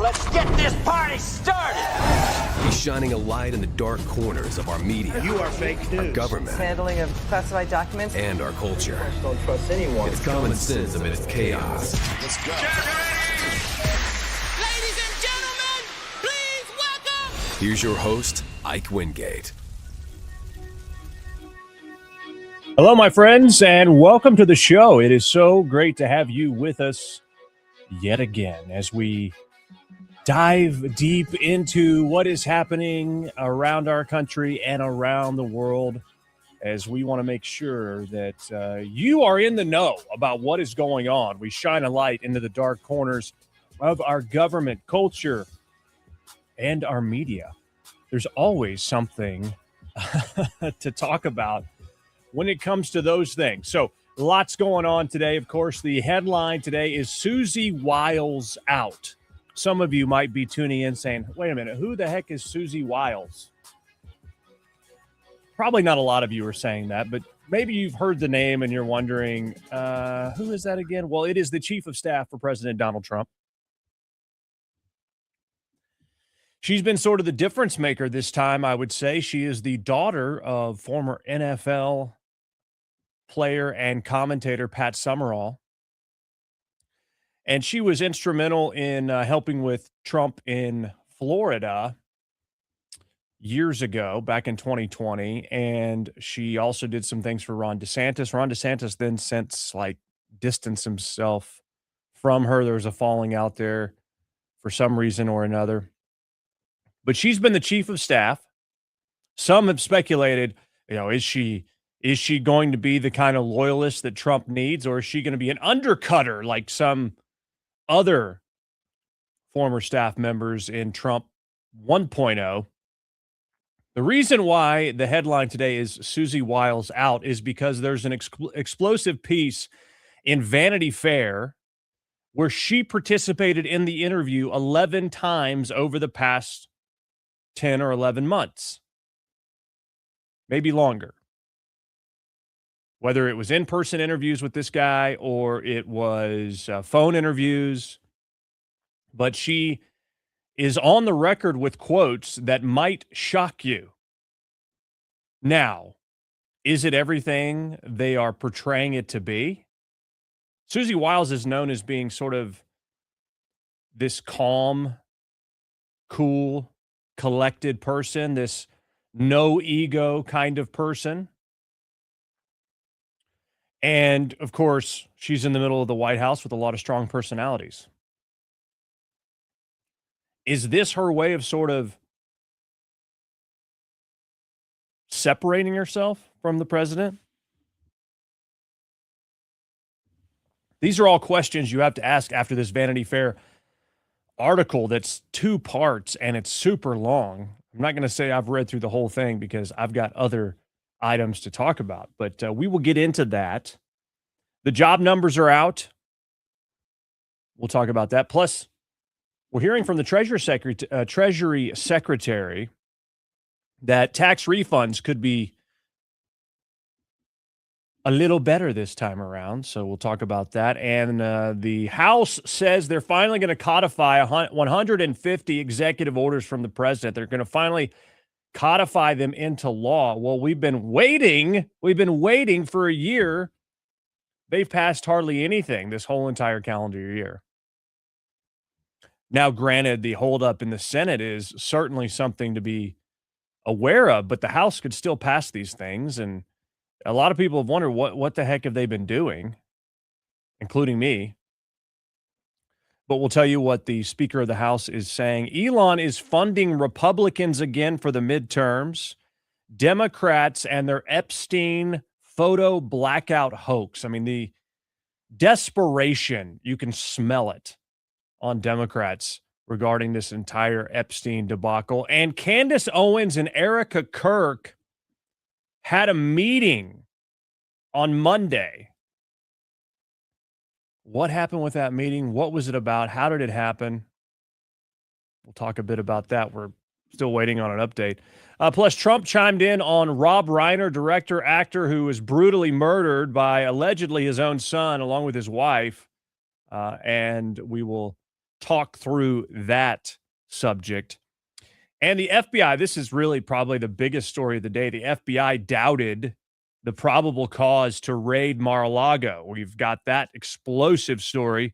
Let's get this party started! He's shining a light in the dark corners of our media. You are fake news. Our government. Handling of classified documents. And our culture. Don't trust anyone. It's common sense amidst chaos. Let's go. Ladies and gentlemen, please welcome. Here's your host, Ike Wingate. Hello, my friends, and welcome to the show. It is so great to have you with us yet again as we dive deep into what is happening around our country and around the world, as we want to make sure that you are in the know about what is going on. We shine a light into the dark corners of our government, culture, and our media. There's always something to talk about when it comes to those things. So lots going on today. Of course, the headline today is Susie Wiles out. Some of you might be tuning in saying, wait a minute, who the heck is Susie Wiles? Probably not a lot of you are saying that, but maybe you've heard the name and you're wondering, who is that again? Well, it is the chief of staff for President Donald Trump. She's been sort of the difference maker this time, I would say. She is the daughter of former NFL player and commentator Pat Summerall. And she was instrumental in helping with Trump in Florida years ago, back in 2020. And she also did some things for Ron DeSantis. Ron DeSantis then since distanced himself from her. There was a falling out there for some reason or another. But she's been the chief of staff. Some have speculated, is she going to be the kind of loyalist that Trump needs, or is she going to be an undercutter like some other former staff members in Trump 1.0? The reason why the headline today is Susie Wiles out is because there's an explosive piece in Vanity Fair where she participated in the interview 11 times over the past 10 or 11 months, maybe longer. Whether it was in-person interviews with this guy or it was phone interviews, but she is on the record with quotes that might shock you. Now, is it everything they are portraying it to be? Susie Wiles is known as being sort of this calm, cool, collected person, this no ego kind of person. And of course, she's in the middle of the White House with a lot of strong personalities. Is this her way of sort of separating herself from the president? These are all questions you have to ask after this Vanity Fair article that's 2 parts and it's super long. I'm not going to say I've read through the whole thing because I've got other items to talk about, but we will get into that. The job numbers are out. We'll talk about that. Plus, we're hearing from the Treasury Secretary that tax refunds could be a little better this time around. So we'll talk about that. And the House says they're finally going to codify 150 executive orders from the president. They're going to finally codify them into law. Well, we've been waiting for a year. They've passed hardly anything this whole entire calendar year. Now, granted, the holdup in the Senate is certainly something to be aware of, but the House could still pass these things. And a lot of people have wondered what the heck have they been doing, including me. But we'll tell you what the Speaker of the House is saying. Elon is funding Republicans again for the midterms, Democrats and their Epstein photo blackout hoax. I mean, the desperation, you can smell it on Democrats regarding this entire Epstein debacle. And Candace Owens and Erika Kirk had a meeting on Monday. What happened with that meeting? What was it about? How did it happen? We'll talk a bit about that. We're still waiting on an update. Plus, Trump chimed in on Rob Reiner, director, actor, who was brutally murdered by allegedly his own son along with his wife. And we will talk through that subject. And the FBI, this is really probably the biggest story of the day. The FBI doubted the probable cause to raid Mara-lago. We've got that explosive story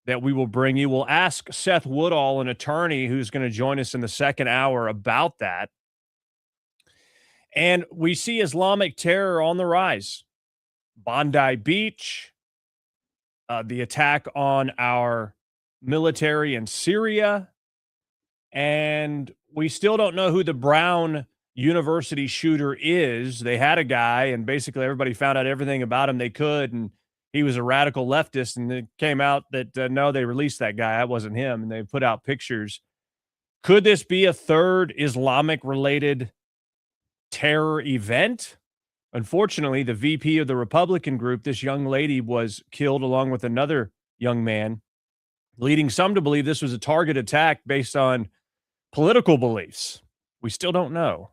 that we will bring you. We'll ask Seth Woodall, an attorney who's going to join us in the second hour, about that. And we see Islamic terror on the rise. Bondi Beach, the attack on our military in Syria, and we still don't know who the Brown University shooter is. They had a guy, and basically everybody found out everything about him they could, and he was a radical leftist, and it came out that, no, they released that guy. That wasn't him, and they put out pictures. Could this be a third Islamic-related terror event? Unfortunately, the VP of the Republican group, this young lady, was killed along with another young man, leading some to believe this was a target attack based on political beliefs. We still don't know.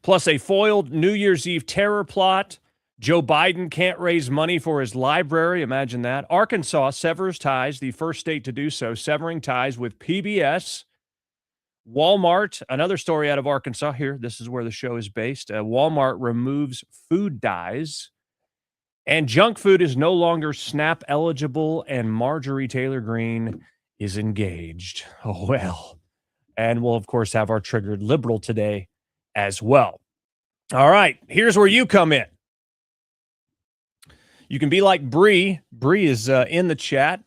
Plus, a foiled New Year's Eve terror plot. Joe Biden can't raise money for his library. Imagine that. Arkansas severs ties, the first state to do so, severing ties with PBS. Walmart, another story out of Arkansas here. This is where the show is based. Walmart removes food dyes. And junk food is no longer SNAP eligible, and Marjorie Taylor Greene is engaged. Oh, well. And we'll, of course, have our triggered liberal today as well. All right, here's where you come in. You can be like Bree. Bree is in the chat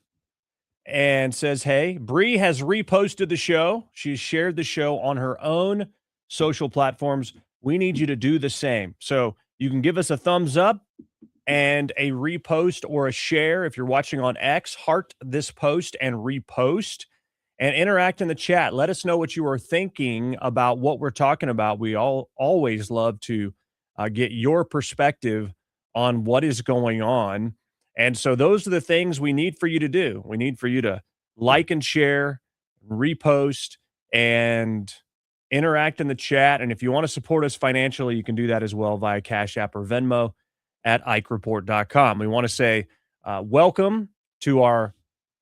and says, hey, Bree has reposted the show. She's shared the show on her own social platforms. We need you to do the same. So you can give us a thumbs up and a repost or a share. If you're watching on X, heart this post and repost and interact in the chat. Let us know what you are thinking about what we're talking about. We always love to get your perspective on what is going on. And so those are the things we need for you to do. We need for you to like and share, repost, and interact in the chat. And if you want to support us financially, you can do that as well via Cash App or Venmo at IkeReport.com. We want to say welcome to our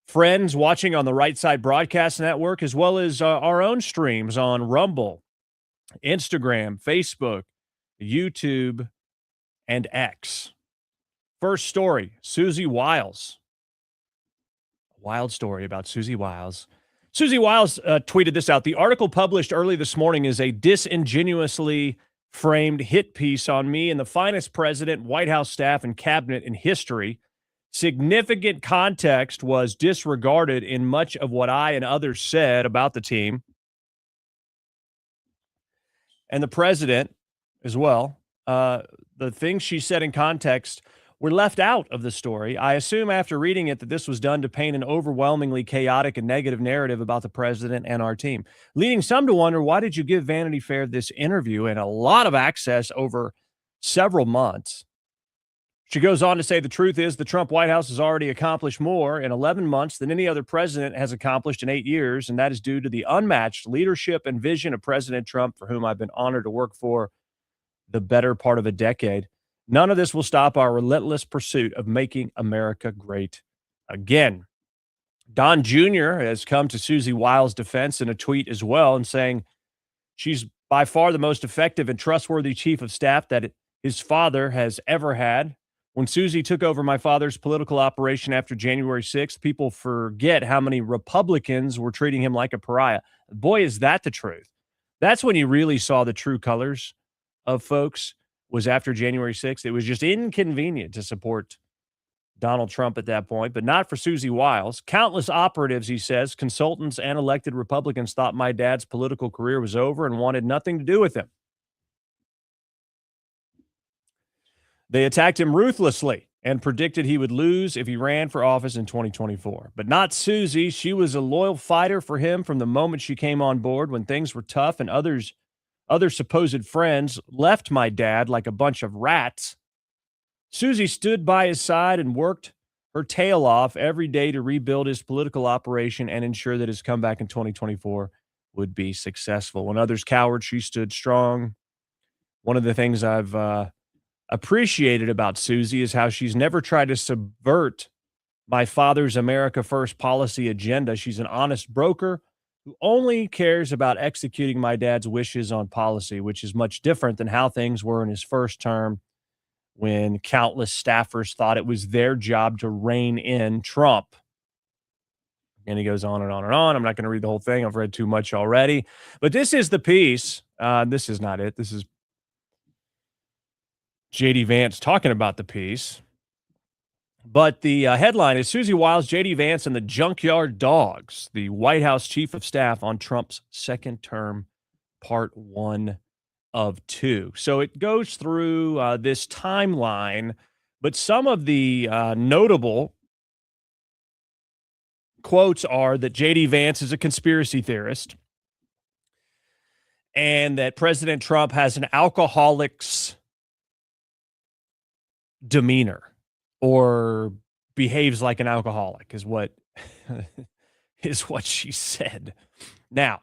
friends watching on the Right Side Broadcast Network, as well as our own streams on Rumble, Instagram, Facebook, YouTube, and X. First story, Susie Wiles. A wild story about Susie Wiles. Susie Wiles tweeted this out. The article published early this morning is a disingenuously framed hit piece on me and the finest president, White House staff, and cabinet in history. Significant context was disregarded in much of what I and others said about the team and the president as well. The things she said in context were left out of the story. I assume after reading it that this was done to paint an overwhelmingly chaotic and negative narrative about the president and our team, leading some to wonder, why did you give Vanity Fair this interview and a lot of access over several months? She goes on to say, the truth is the Trump White House has already accomplished more in 11 months than any other president has accomplished in 8 years, and that is due to the unmatched leadership and vision of President Trump, for whom I've been honored to work for the better part of a decade. None of this will stop our relentless pursuit of making America great again. Don Jr. has come to Susie Wiles' defense in a tweet as well, and saying she's by far the most effective and trustworthy chief of staff that his father has ever had. When Susie took over my father's political operation after January 6th, people forget how many Republicans were treating him like a pariah. Boy, is that the truth. That's when you really saw the true colors of folks, was after January 6th. It was just inconvenient to support Donald Trump at that point, but not for Susie Wiles. Countless operatives, he says, consultants and elected Republicans thought my dad's political career was over and wanted nothing to do with him. They attacked him ruthlessly and predicted he would lose if he ran for office in 2024. But not Susie. She was a loyal fighter for him from the moment she came on board, when things were tough and other supposed friends left my dad like a bunch of rats. Susie stood by his side and worked her tail off every day to rebuild his political operation and ensure that his comeback in 2024 would be successful. When others cowered, she stood strong. One of the things I've appreciated about Susie is how she's never tried to subvert my father's America First policy agenda. She's an honest broker who only cares about executing my dad's wishes on policy, which is much different than how things were in his first term when countless staffers thought it was their job to rein in Trump. And he goes on and on and on. I'm not going to read the whole thing. I've read too much already. But this is the piece. This is not it. This is J.D. Vance talking about the piece. But the headline is Susie Wiles, J.D. Vance, and the Junkyard Dogs, the White House Chief of Staff on Trump's second term, part 1 of 2. So it goes through this timeline, but some of the notable quotes are that J.D. Vance is a conspiracy theorist and that President Trump has an alcoholic's demeanor or behaves like an alcoholic is what she said. Now,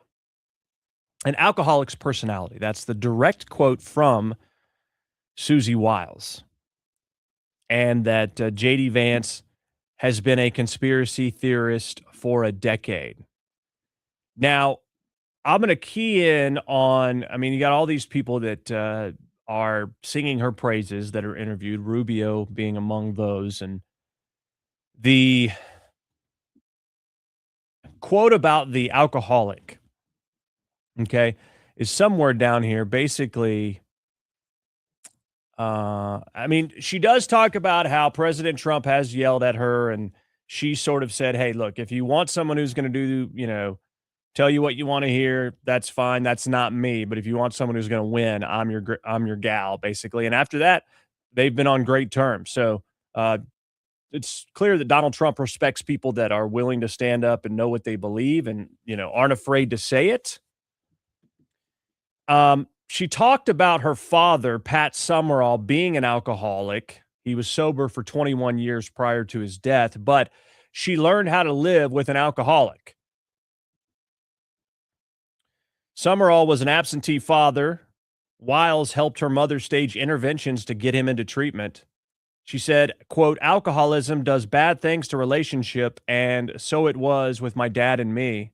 an alcoholic's personality. That's the direct quote from Susie Wiles. And that J.D. Vance has been a conspiracy theorist for a decade. Now, I'm going to key in on, you got all these people that are singing her praises that are interviewed, Rubio being among those. And the quote about the alcoholic, okay, is somewhere down here. Basically, she does talk about how President Trump has yelled at her, and she sort of said, hey, look, if you want someone who's going to do, tell you what you want to hear, that's fine. That's not me. But if you want someone who's going to win, I'm your gal, basically. And after that, they've been on great terms. So it's clear that Donald Trump respects people that are willing to stand up and know what they believe and, aren't afraid to say it. She talked about her father, Pat Summerall, being an alcoholic. He was sober for 21 years prior to his death, but she learned how to live with an alcoholic. Summerall was an absentee father. Wiles helped her mother stage interventions to get him into treatment. She said, quote, alcoholism does bad things to relationship, and so it was with my dad and me.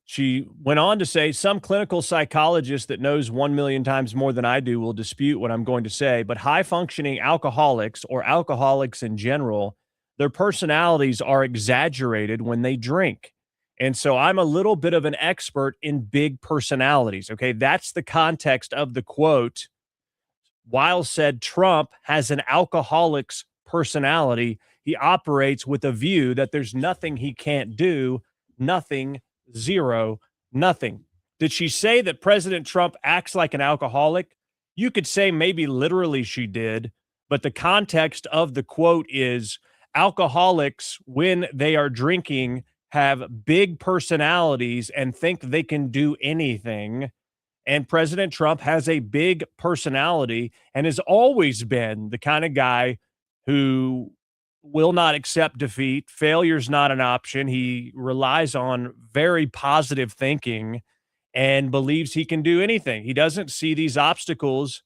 She went on to say, some clinical psychologist that knows 1 million times more than I do will dispute what I'm going to say, but high-functioning alcoholics or alcoholics in general, their personalities are exaggerated when they drink. And so I'm a little bit of an expert in big personalities, okay? That's the context of the quote. Wiles said Trump has an alcoholic's personality. He operates with a view that there's nothing he can't do, nothing, zero, nothing. Did she say that President Trump acts like an alcoholic? You could say maybe literally she did, but the context of the quote is alcoholics, when they are drinking, have big personalities and think they can do anything. And President Trump has a big personality and has always been the kind of guy who will not accept defeat. Failure's not an option. He relies on very positive thinking and believes he can do anything. He doesn't see these obstacles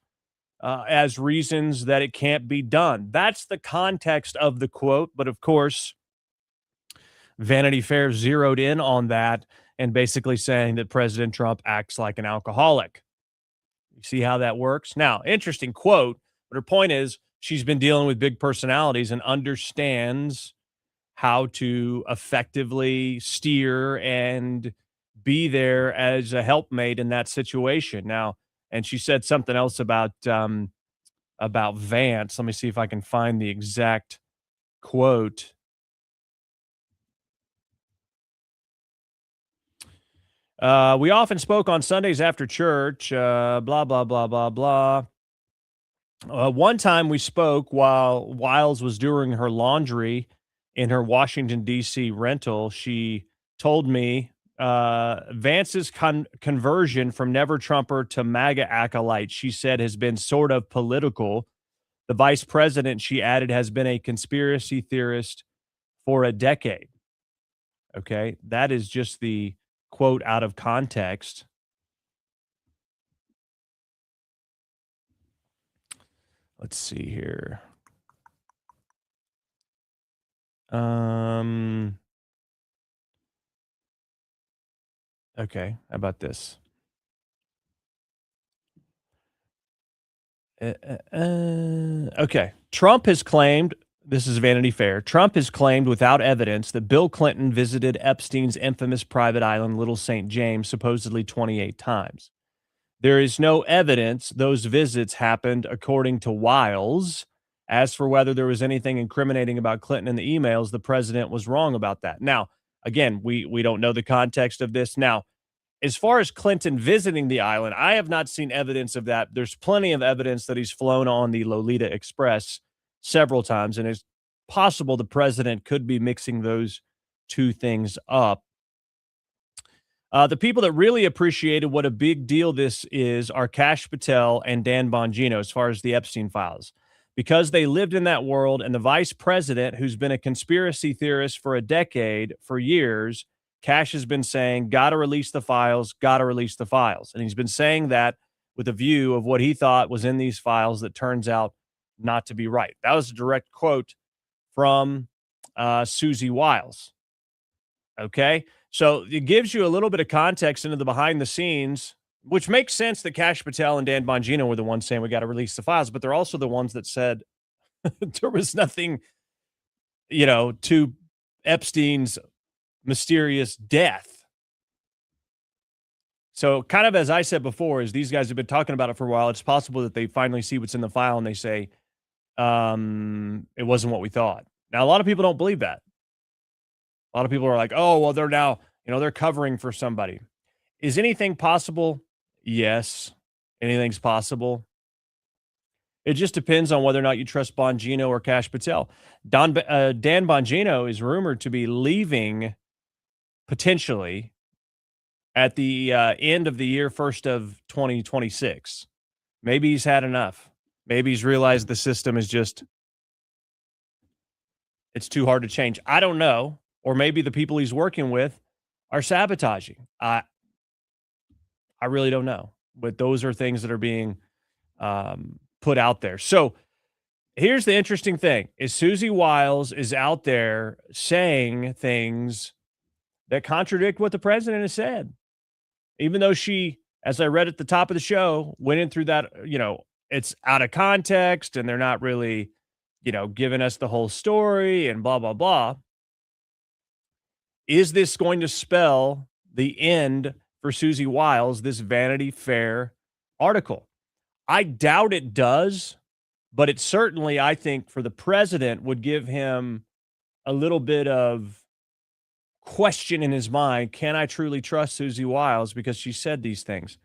as reasons that it can't be done. That's the context of the quote. But of course, Vanity Fair zeroed in on that and basically saying that President Trump acts like an alcoholic. You see how that works? Now, interesting quote, but her point is she's been dealing with big personalities and understands how to effectively steer and be there as a helpmate in that situation. Now, and she said something else about Vance. Let me see if I can find the exact quote. We often spoke on Sundays after church, blah, blah, blah, blah, blah. One time we spoke while Wiles was doing her laundry in her Washington, D.C. rental. She told me Vance's conversion from never Trumper to MAGA acolyte, she said, has been sort of political. The vice president, she added, has been a conspiracy theorist for a decade. Okay, that is just the quote out of context. Let's see here. Okay, how about this? Okay. Trump has claimed, this is Vanity Fair, Trump has claimed without evidence that Bill Clinton visited Epstein's infamous private island, Little St. James, supposedly 28 times. There is no evidence those visits happened, according to Wiles. As for whether there was anything incriminating about Clinton in the emails, the president was wrong about that. Now, again, we don't know the context of this. Now, as far as Clinton visiting the island, I have not seen evidence of that. There's plenty of evidence that he's flown on the Lolita Express several times, and it's possible the president could be mixing those two things up. The people that really appreciated what a big deal this is are Kash Patel and Dan Bongino as far as the Epstein files, because they lived in that world, and the vice president, who's been a conspiracy theorist for a decade, for years, Kash has been saying, got to release the files, got to release the files. And he's been saying that with a view of what he thought was in these files that turns out not to be right. That was a direct quote from Susie Wiles. Okay. So it gives you a little bit of context into the behind the scenes, which makes sense that Kash Patel and Dan Bongino were the ones saying we got to release the files, but they're also the ones that said there was nothing, to Epstein's mysterious death. So kind of as I said before, is these guys have been talking about it for a while. It's possible that they finally see what's in the file and they say, it wasn't what we thought. Now, a lot of people don't believe that. A lot of people are like, oh, well, they're now, they're covering for somebody. Is anything possible? Yes. Anything's possible. It just depends on whether or not you trust Bongino or Kash Patel. Dan Bongino is rumored to be leaving potentially at the end of the year, first of 2026. Maybe he's had enough. Maybe he's realized the system is just, it's too hard to change. I don't know. Or maybe the people he's working with are sabotaging. I really don't know. But those are things that are being put out there. So here's the interesting thing, is Susie Wiles is out there saying things that contradict what the president has said. Even though she, as I read at the top of the show, went in through that, it's out of context and they're not really, giving us the whole story and blah, blah, blah. Is this going to spell the end for Susie Wiles, this Vanity Fair article? I doubt it does, but it certainly, I think, for the president would give him a little bit of question in his mind. Can I truly trust Susie Wiles because she said these things?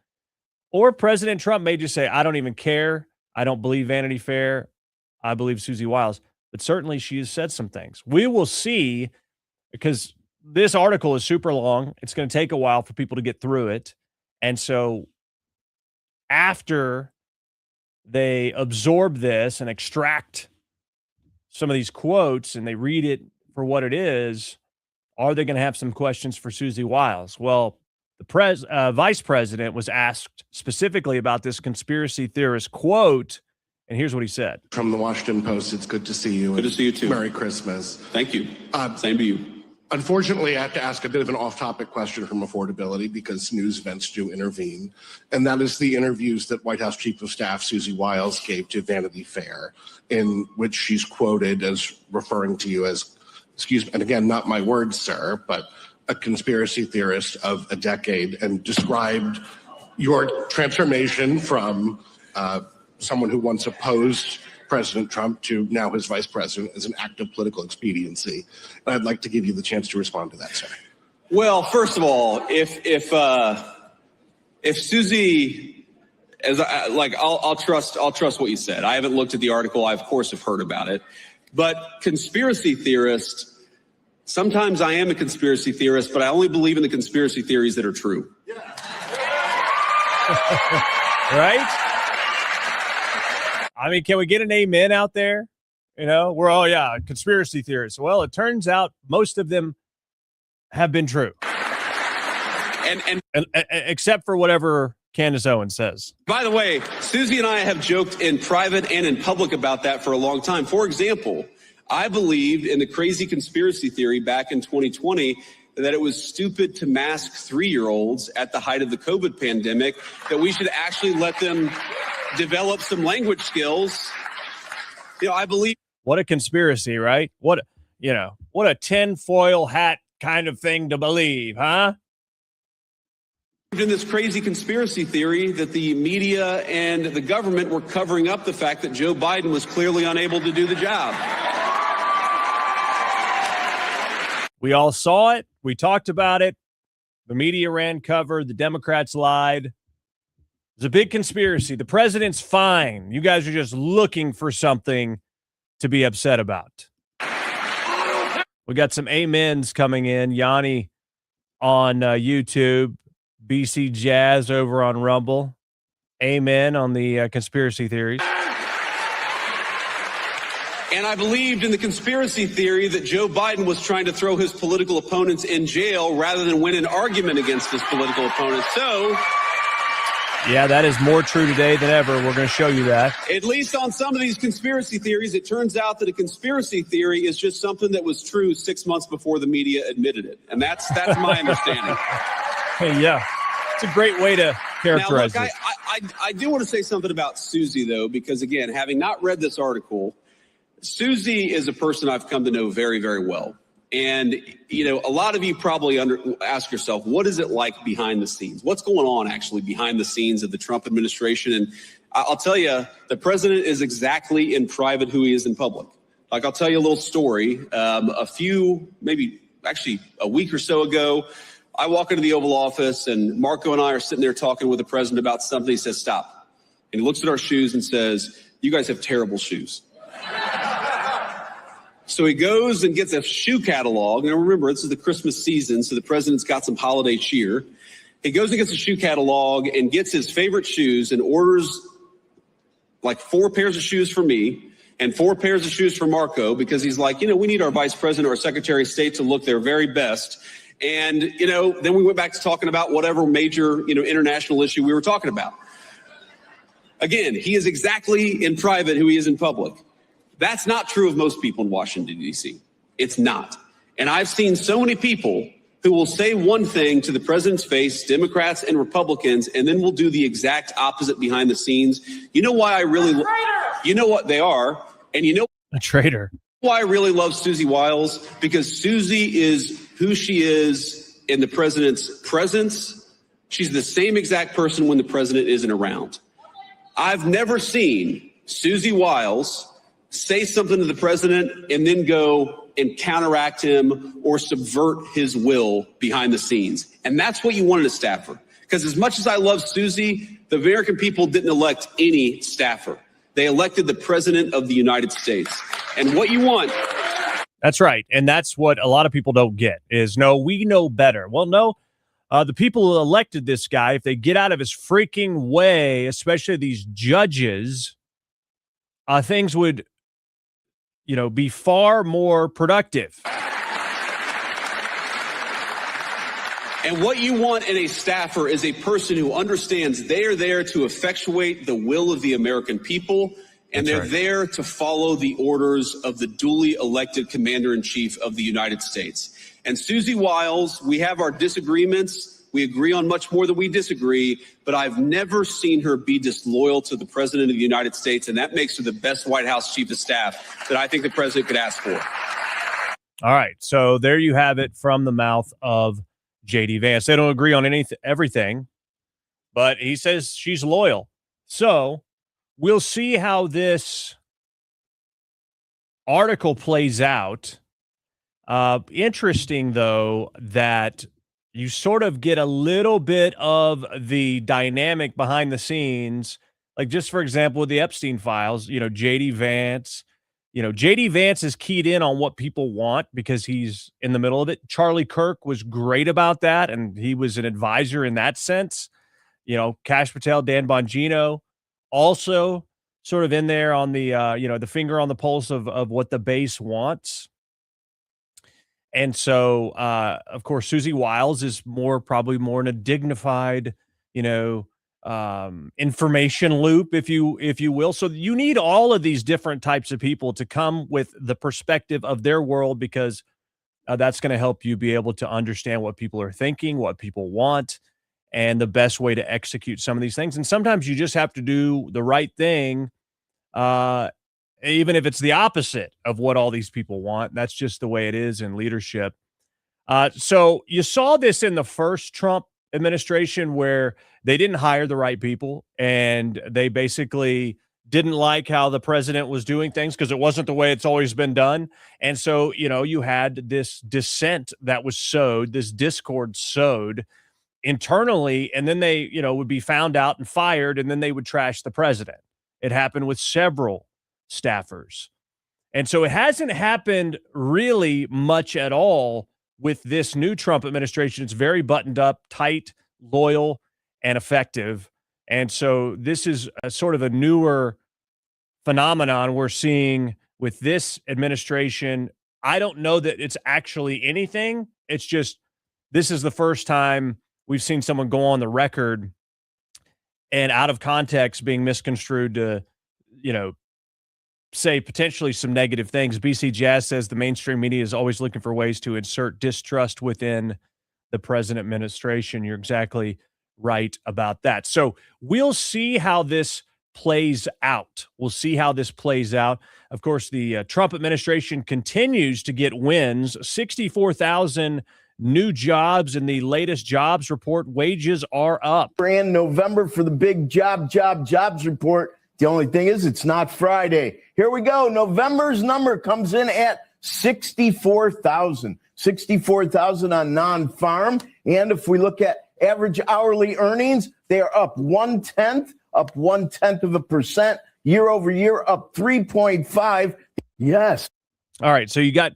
Or President Trump may just say, I don't even care. I don't believe Vanity Fair. I believe Susie Wiles. But certainly she has said some things. We will see, because this article is super long. It's going to take a while for people to get through it. And so after they absorb this and extract some of these quotes and they read it for what it is, are they going to have some questions for Susie Wiles? Well, the vice president was asked specifically about this conspiracy theorist quote, and here's what he said. From the Washington Post, it's good to see you. Good to see you too. Merry Christmas. Thank you. Same to you. Unfortunately, I have to ask a bit of an off-topic question from affordability because news events do intervene, and that is the interviews that White House Chief of Staff Susie Wiles gave to Vanity Fair, in which she's quoted as referring to you as, excuse me, and again, not my words, sir, but a conspiracy theorist of a decade, and described your transformation from someone who once opposed President Trump to now his vice president as an act of political expediency. And I'd like to give you the chance to respond to that, sir. Well, first of all, if Susie, I'll trust what you said. I haven't looked at the article. I of course have heard about it, but conspiracy theorist. Sometimes I am a conspiracy theorist, but I only believe in the conspiracy theories that are true. Yeah. Right? I mean, can we get an amen out there? We're all, conspiracy theorists. Well, it turns out most of them have been true. And except for whatever Candace Owens says. By the way, Susie and I have joked in private and in public about that for a long time. For example, I believed in the crazy conspiracy theory back in 2020 that it was stupid to mask 3-year-olds at the height of the COVID pandemic, that we should actually let them develop some language skills. I believe. What a conspiracy, right? What a tinfoil hat kind of thing to believe, huh? In this crazy conspiracy theory that the media and the government were covering up the fact that Joe Biden was clearly unable to do the job. We all saw it. We talked about it. The media ran cover. The Democrats lied. It's a big conspiracy. The president's fine. You guys are just looking for something to be upset about. We got some amens coming in. Yanni on YouTube. BC Jazz over on Rumble. Amen on the conspiracy theories. And I believed in the conspiracy theory that Joe Biden was trying to throw his political opponents in jail rather than win an argument against his political opponents. So, yeah, that is more true today than ever. We're going to show you that. At least on some of these conspiracy theories, it turns out that a conspiracy theory is just something that was true 6 months before the media admitted it. And that's my understanding. Hey, yeah, it's a great way to characterize now, look, it. I do want to say something about Susie, though, because, again, having not read this article, Susie is a person I've come to know very, very well. And, a lot of you probably ask yourself, what is it like behind the scenes? What's going on actually behind the scenes of the Trump administration? And I'll tell you, the president is exactly in private who he is in public. Like, I'll tell you a little story. Maybe a week or so ago, I walk into the Oval Office and Marco and I are sitting there talking with the president about something. He says, stop. And he looks at our shoes and says, you guys have terrible shoes. So he goes and gets a shoe catalog. And remember, this is the Christmas season, so the president's got some holiday cheer. He goes and gets a shoe catalog and gets his favorite shoes and orders like 4 pairs of shoes for me and 4 pairs of shoes for Marco, because he's like, we need our vice president or secretary of state to look their very best. And, then we went back to talking about whatever major, international issue we were talking about. Again, he is exactly in private who he is in public. That's not true of most people in Washington, D.C. It's not. And I've seen so many people who will say one thing to the president's face, Democrats and Republicans, and then will do the exact opposite behind the scenes. You know why I really, you know what they are, and a traitor. Why I really love Susie Wiles, because Susie is who she is in the president's presence. She's the same exact person when the president isn't around. I've never seen Susie Wiles say something to the president and then go and counteract him or subvert his will behind the scenes. And that's what you want in a staffer. Because as much as I love Susie, the American people didn't elect any staffer. They elected the president of the United States. And what you want. That's right. And that's what a lot of people don't get is, no, we know better. Well, no, the people who elected this guy, if they get out of his freaking way, especially these judges, things would, be far more productive. And what you want in a staffer is a person who understands they are there to effectuate the will of the American people, and they're there to follow the orders of the duly elected commander-in-chief of the United States. And Susie Wiles, we have our disagreements. We agree on much more than we disagree, but I've never seen her be disloyal to the president of the United States, and that makes her the best White House chief of staff that I think the president could ask for. All right, so there you have it from the mouth of J.D. Vance. They don't agree on everything, but he says she's loyal. So we'll see how this article plays out. Interesting, though, that you sort of get a little bit of the dynamic behind the scenes. Like, just for example, with the Epstein files, J.D. Vance, J.D. Vance is keyed in on what people want because he's in the middle of it. Charlie Kirk was great about that, and he was an advisor in that sense. Kash Patel, Dan Bongino, also sort of in there on the, the finger on the pulse of what the base wants. And so, of course, Susie Wiles is probably more in a dignified, information loop, if you will. So you need all of these different types of people to come with the perspective of their world, because that's going to help you be able to understand what people are thinking, what people want, and the best way to execute some of these things. And sometimes you just have to do the right thing, even if it's the opposite of what all these people want. That's just the way it is in leadership. So you saw this in the first Trump administration, where they didn't hire the right people, and they basically didn't like how the president was doing things because it wasn't the way it's always been done. And so, you had this dissent that was sowed, this discord sowed internally, and then they, would be found out and fired, and then they would trash the president. It happened with several staffers. And so it hasn't happened really much at all with this new Trump administration. It's very buttoned up, tight, loyal, and effective. And so this is a sort of a newer phenomenon we're seeing with this administration. I don't know that it's actually anything. It's just, this is the first time we've seen someone go on the record and out of context being misconstrued to, say potentially some negative things. BC Jazz says the mainstream media is always looking for ways to insert distrust within the present administration. You're exactly right about that. So we'll see how this plays out. We'll see how this plays out. Of course, the Trump administration continues to get wins. 64,000 new jobs in the latest jobs report. Wages are up. In November for the big jobs report. The only thing is, it's not Friday. Here we go. November's number comes in at 64,000. 64,000 on non-farm. And if we look at average hourly earnings, they are up 0.1% year over year, up 3.5. Yes. All right. So you got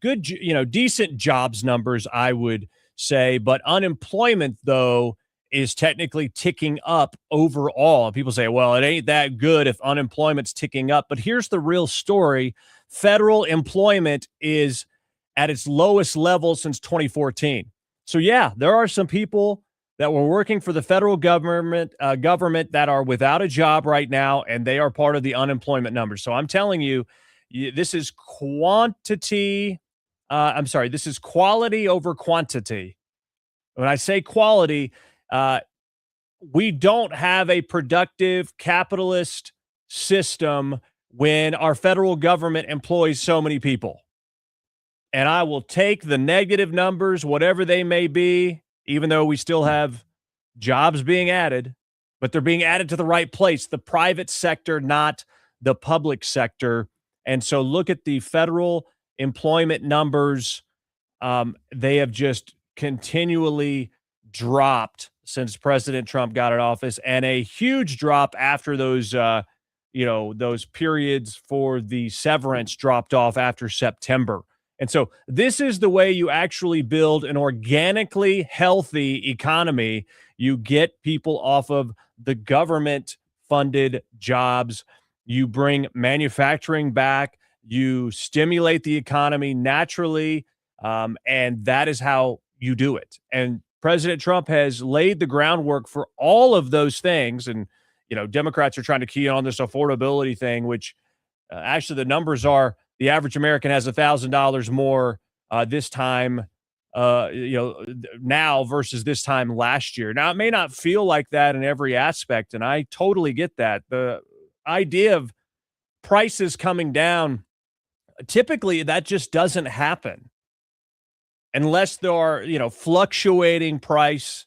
good, decent jobs numbers, I would say, but unemployment, though, is technically ticking up overall. People say, well, it ain't that good if unemployment's ticking up. But here's the real story. Federal employment is at its lowest level since 2014. So, yeah, there are some people that were working for the federal government that are without a job right now, and they are part of the unemployment numbers. So I'm telling you, this is quantity. This is quality over quantity. When I say quality, we don't have a productive capitalist system when our federal government employs so many people. And I will take the negative numbers, whatever they may be, even though we still have jobs being added, but they're being added to the right place, the private sector, not the public sector. And so look at the federal employment numbers. They have just continually dropped since President Trump got in office, and a huge drop after those, those periods for the severance dropped off after September. And so this is the way you actually build an organically healthy economy. You get people off of the government-funded jobs. You bring manufacturing back. You stimulate the economy naturally, and that is how you do it. And President Trump has laid the groundwork for all of those things. And, Democrats are trying to key on this affordability thing, which actually the numbers are the average American has $1,000 more this time, now versus this time last year. Now, it may not feel like that in every aspect, and I totally get that. The idea of prices coming down, typically that just doesn't happen unless there are, fluctuating price,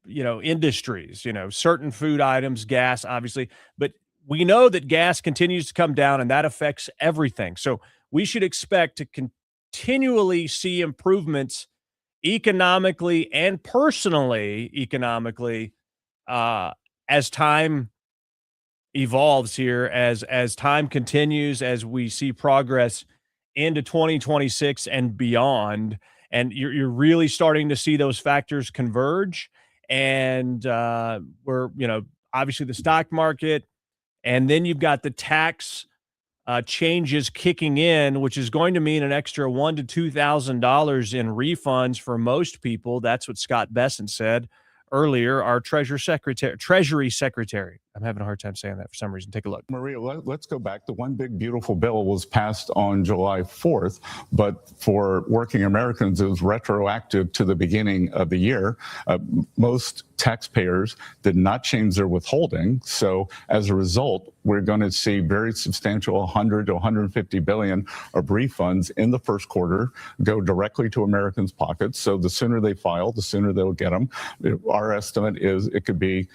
industries, certain food items, gas, obviously. But we know that gas continues to come down, and that affects everything. So we should expect to continually see improvements economically and personally economically as time evolves here, as time continues, as we see progress into 2026 and beyond. And you're really starting to see those factors converge. And we're, obviously the stock market, and then you've got the tax changes kicking in, which is going to mean an extra $1,000 to $2,000 in refunds for most people. That's what Scott Bessent said earlier, our Treasury Secretary. I'm having a hard time saying that for some reason. Take a look. Maria, let's go back. The one big beautiful bill was passed on July 4th, but for working Americans, it was retroactive to the beginning of the year. Most taxpayers did not change their withholding. So as a result, we're going to see very substantial 100 to 150 billion of refunds in the first quarter go directly to Americans' pockets. So the sooner they file, the sooner they'll get them. Our estimate is it could be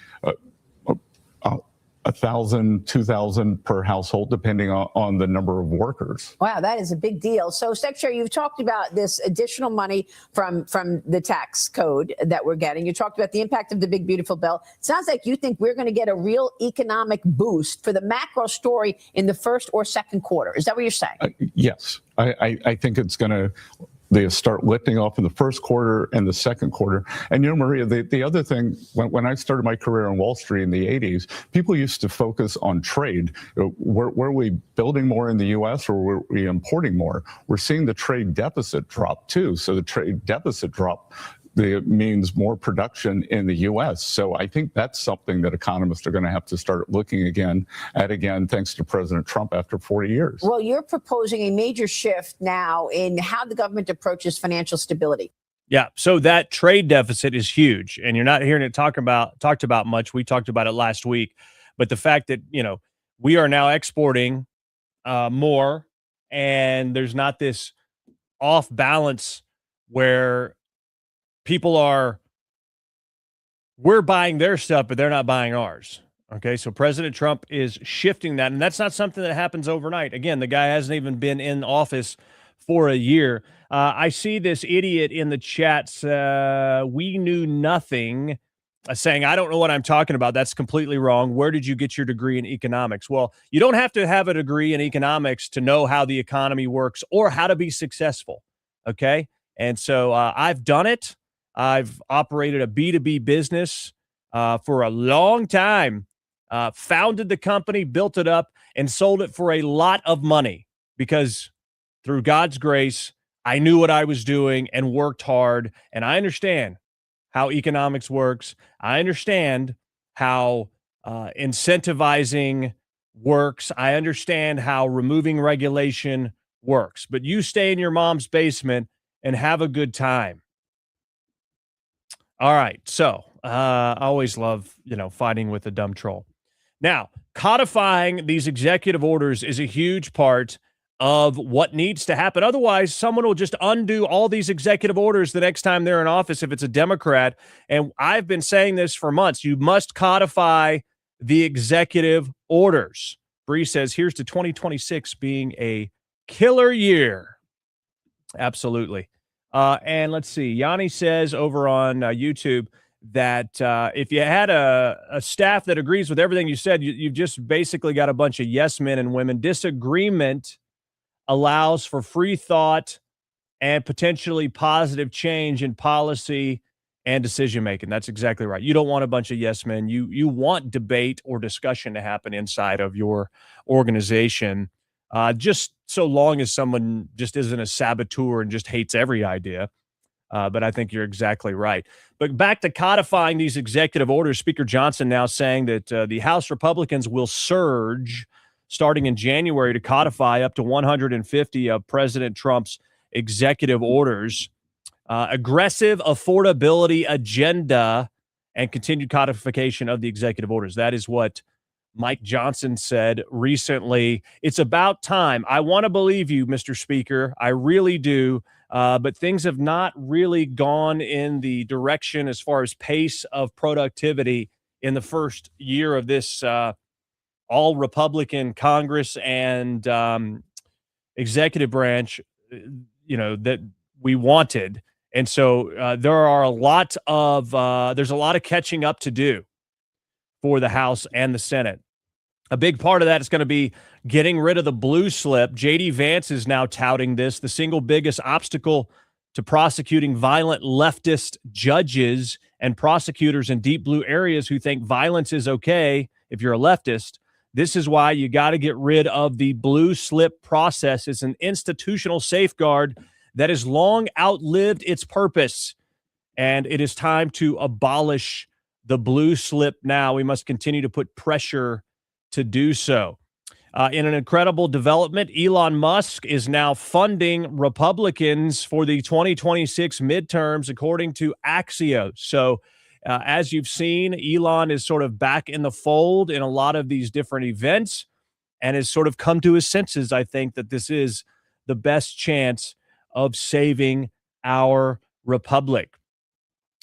1,000, 2,000 per household, depending on the number of workers. Wow, that is a big deal. So, Secretary, you've talked about this additional money from the tax code that we're getting. You talked about the impact of the big, beautiful bill. It sounds like you think we're going to get a real economic boost for the macro story in the first or second quarter. Is that what you're saying? Yes, I think it's going to. They start lifting off in the first quarter and the second quarter. And, Maria, the other thing, when I started my career on Wall Street in the 80s, people used to focus on trade. Were we building more in the U.S. or were we importing more? We're seeing the trade deficit drop, too. So the trade deficit drop means more production in the U.S. So I think that's something that economists are going to have to start looking again, thanks to President Trump after 40 years. Well, you're proposing a major shift now in how the government approaches financial stability. Yeah, so that trade deficit is huge, and you're not hearing it talked about much. We talked about it last week, but the fact that we are now exporting more, and there's not this off balance where we're buying their stuff, but they're not buying ours. Okay, so President Trump is shifting that, and that's not something that happens overnight. Again, the guy hasn't even been in office for a year. I see this idiot in the chats, we knew nothing, saying, I don't know what I'm talking about. That's completely wrong. Where did you get your degree in economics? Well, you don't have to have a degree in economics to know how the economy works or how to be successful, okay? And so I've done it. I've operated a B2B business for a long time, founded the company, built it up, and sold it for a lot of money because through God's grace, I knew what I was doing and worked hard, and I understand how economics works. I understand how incentivizing works. I understand how removing regulation works. But you stay in your mom's basement and have a good time. All right. So I always love, fighting with a dumb troll. Now, codifying these executive orders is a huge part of what needs to happen. Otherwise, someone will just undo all these executive orders the next time they're in office if it's a Democrat. And I've been saying this for months. You must codify the executive orders. Bree says, here's to 2026 being a killer year. Absolutely. And let's see. Yanni says over on YouTube that if you had a staff that agrees with everything you said, you've just basically got a bunch of yes men and women. Disagreement allows for free thought and potentially positive change in policy and decision making. That's exactly right. You don't want a bunch of yes men. You want debate or discussion to happen inside of your organization, just so long as someone just isn't a saboteur and just hates every idea. But I think you're exactly right. But back to codifying these executive orders, Speaker Johnson now saying that the House Republicans will surge starting in January to codify up to 150 of President Trump's executive orders. Aggressive affordability agenda and continued codification of the executive orders. That is what Mike Johnson said recently. It's about time. I want to believe you, Mr. Speaker. I really do. But things have not really gone in the direction as far as pace of productivity in the first year of this all Republican Congress and executive branch, that we wanted. And so there's a lot of catching up to do for the House and the Senate. A big part of that is going to be getting rid of the blue slip. J.D. Vance is now touting this, the single biggest obstacle to prosecuting violent leftist judges and prosecutors in deep blue areas who think violence is okay if you're a leftist. This is why you got to get rid of the blue slip process. It's an institutional safeguard that has long outlived its purpose. And it is time to abolish the blue slip now. We must continue to put pressure to do so. In an incredible development, Elon Musk is now funding Republicans for the 2026 midterms, according to Axios. So, as you've seen, Elon is sort of back in the fold in a lot of these different events and has sort of come to his senses, I think, that this is the best chance of saving our republic.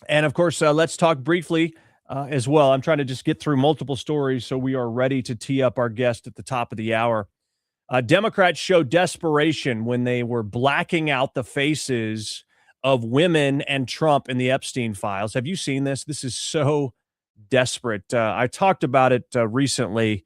And, of course, let's talk briefly as well. I'm trying to just get through multiple stories so we are ready to tee up our guest at the top of the hour. Democrats showed desperation when they were blacking out the faces of women and Trump in the Epstein files. Have you seen this? This is so desperate. I talked about it recently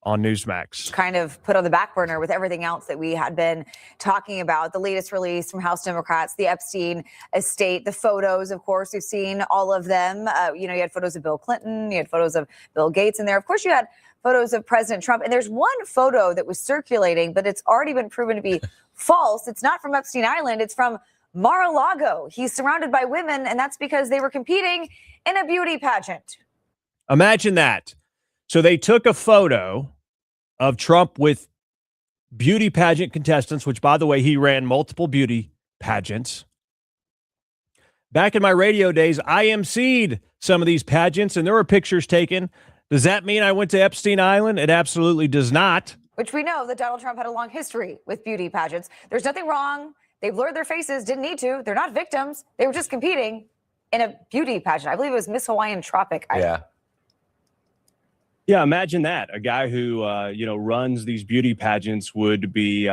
on Newsmax. Kind of put on the back burner with everything else that we had been talking about. The latest release from House Democrats, the Epstein estate, the photos, of course, we've seen all of them. You had photos of Bill Clinton, you had photos of Bill Gates in there. Of course, you had photos of President Trump. And there's one photo that was circulating, but it's already been proven to be false. It's not from Epstein Island. It's from Mara-lago. He's surrounded by women, and that's because they were competing in a beauty pageant. Imagine that. So they took a photo of Trump with beauty pageant contestants, which, by the way, he ran multiple beauty pageants. Back in my radio days, I emceed some of these pageants, and there were pictures taken. Does that mean I went to Epstein Island? It absolutely does not. Which we know that Donald Trump had a long history with beauty pageants. There's nothing wrong. They blurred their faces, didn't need to. They're not victims. They were just competing in a beauty pageant. I believe it was Miss Hawaiian Tropic. Yeah, imagine that. A guy who, runs these beauty pageants would be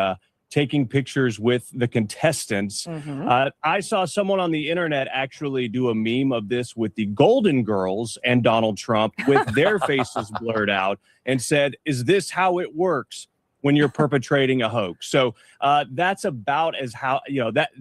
taking pictures with the contestants. I saw someone on the internet actually do a meme of this with the Golden Girls and Donald Trump with their faces blurred out and said, "Is this how it works when you're perpetrating a hoax?" So that's about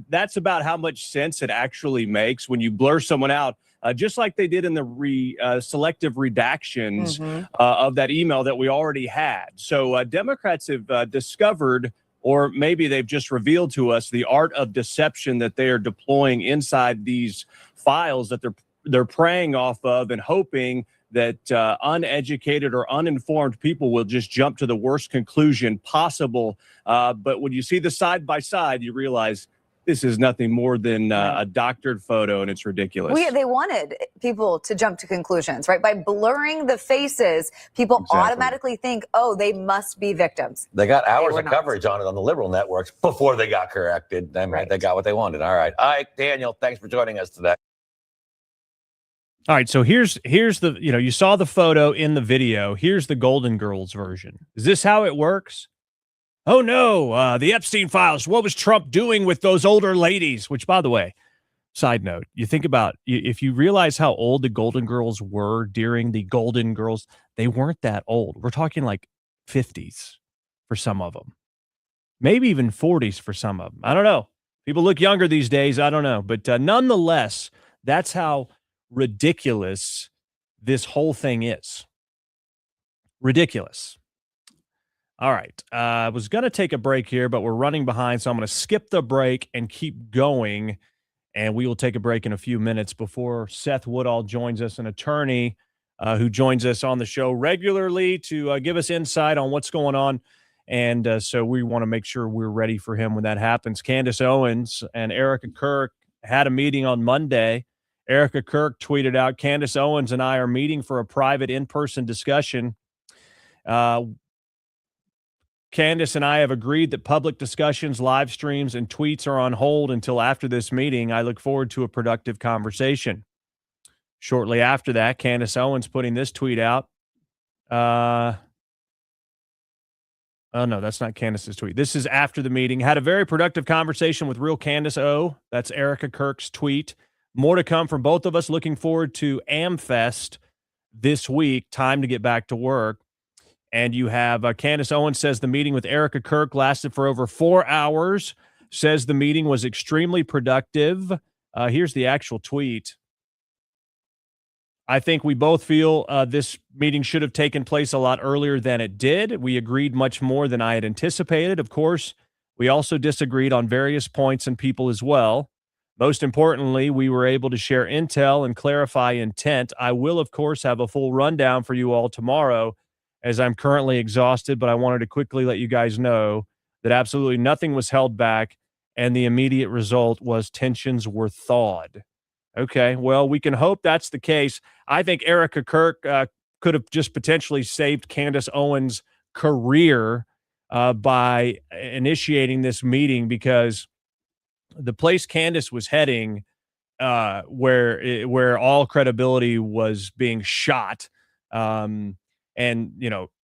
that's about how much sense it actually makes when you blur someone out. Just like they did in the selective redactions of that email that we already had. So Democrats have discovered, or maybe they've just revealed to us, the art of deception that they are deploying inside these files that they're preying off of and hoping that uneducated or uninformed people will just jump to the worst conclusion possible. But when you see the side by side, you realize this is nothing more than a doctored photo, and it's ridiculous. They wanted people to jump to conclusions, right? By blurring the faces, people automatically think, oh, they must be victims. They got hours of coverage on it on the liberal networks before they got corrected. They got what they wanted. All right. Ike, Daniel, thanks for joining us today. All right, so here's the, you saw the photo in the video. Here's the Golden Girls version. Is this how it works? Oh, no, the Epstein files. What was Trump doing with those older ladies? Which, by the way, side note, you think about, if you realize how old the Golden Girls were during the Golden Girls, they weren't that old. We're talking like 50s for some of them, maybe even 40s for some of them. I don't know. People look younger these days. I don't know. But nonetheless, that's how ridiculous this whole thing is. Ridiculous. All right. I was going to take a break here, but we're running behind, so I'm going to skip the break and keep going. And we will take a break in a few minutes before Seth Woodall joins us, an attorney who joins us on the show regularly to give us insight on what's going on. And so we want to make sure we're ready for him when that happens. Candace Owens and Erika Kirk had a meeting on Monday. Erika Kirk tweeted out, "Candace Owens and I are meeting for a private in-person discussion. Candace and I have agreed that public discussions, live streams, and tweets are on hold until after this meeting. I look forward to a productive conversation." Shortly after that, Candace Owens putting this tweet out. Oh, no, that's not Candace's tweet. This is after the meeting. "Had a very productive conversation with real Candace O." That's Erika Kirk's tweet. "More to come from both of us. Looking forward to AmFest this week. Time to get back to work." And you have Candace Owens says the meeting with Erika Kirk lasted for over 4 hours, says the meeting was extremely productive. Here's the actual tweet. "I think we both feel this meeting should have taken place a lot earlier than it did. We agreed much more than I had anticipated. Of course, we also disagreed on various points and people as well. Most importantly, we were able to share intel and clarify intent. I will, of course, have a full rundown for you all tomorrow as I'm currently exhausted, but I wanted to quickly let you guys know that absolutely nothing was held back, and the immediate result was tensions were thawed. Okay, well, we can hope that's the case. I think Erika Kirk could have just potentially saved Candace Owens' career by initiating this meeting, because the place Candace was heading, where all credibility was being shot, and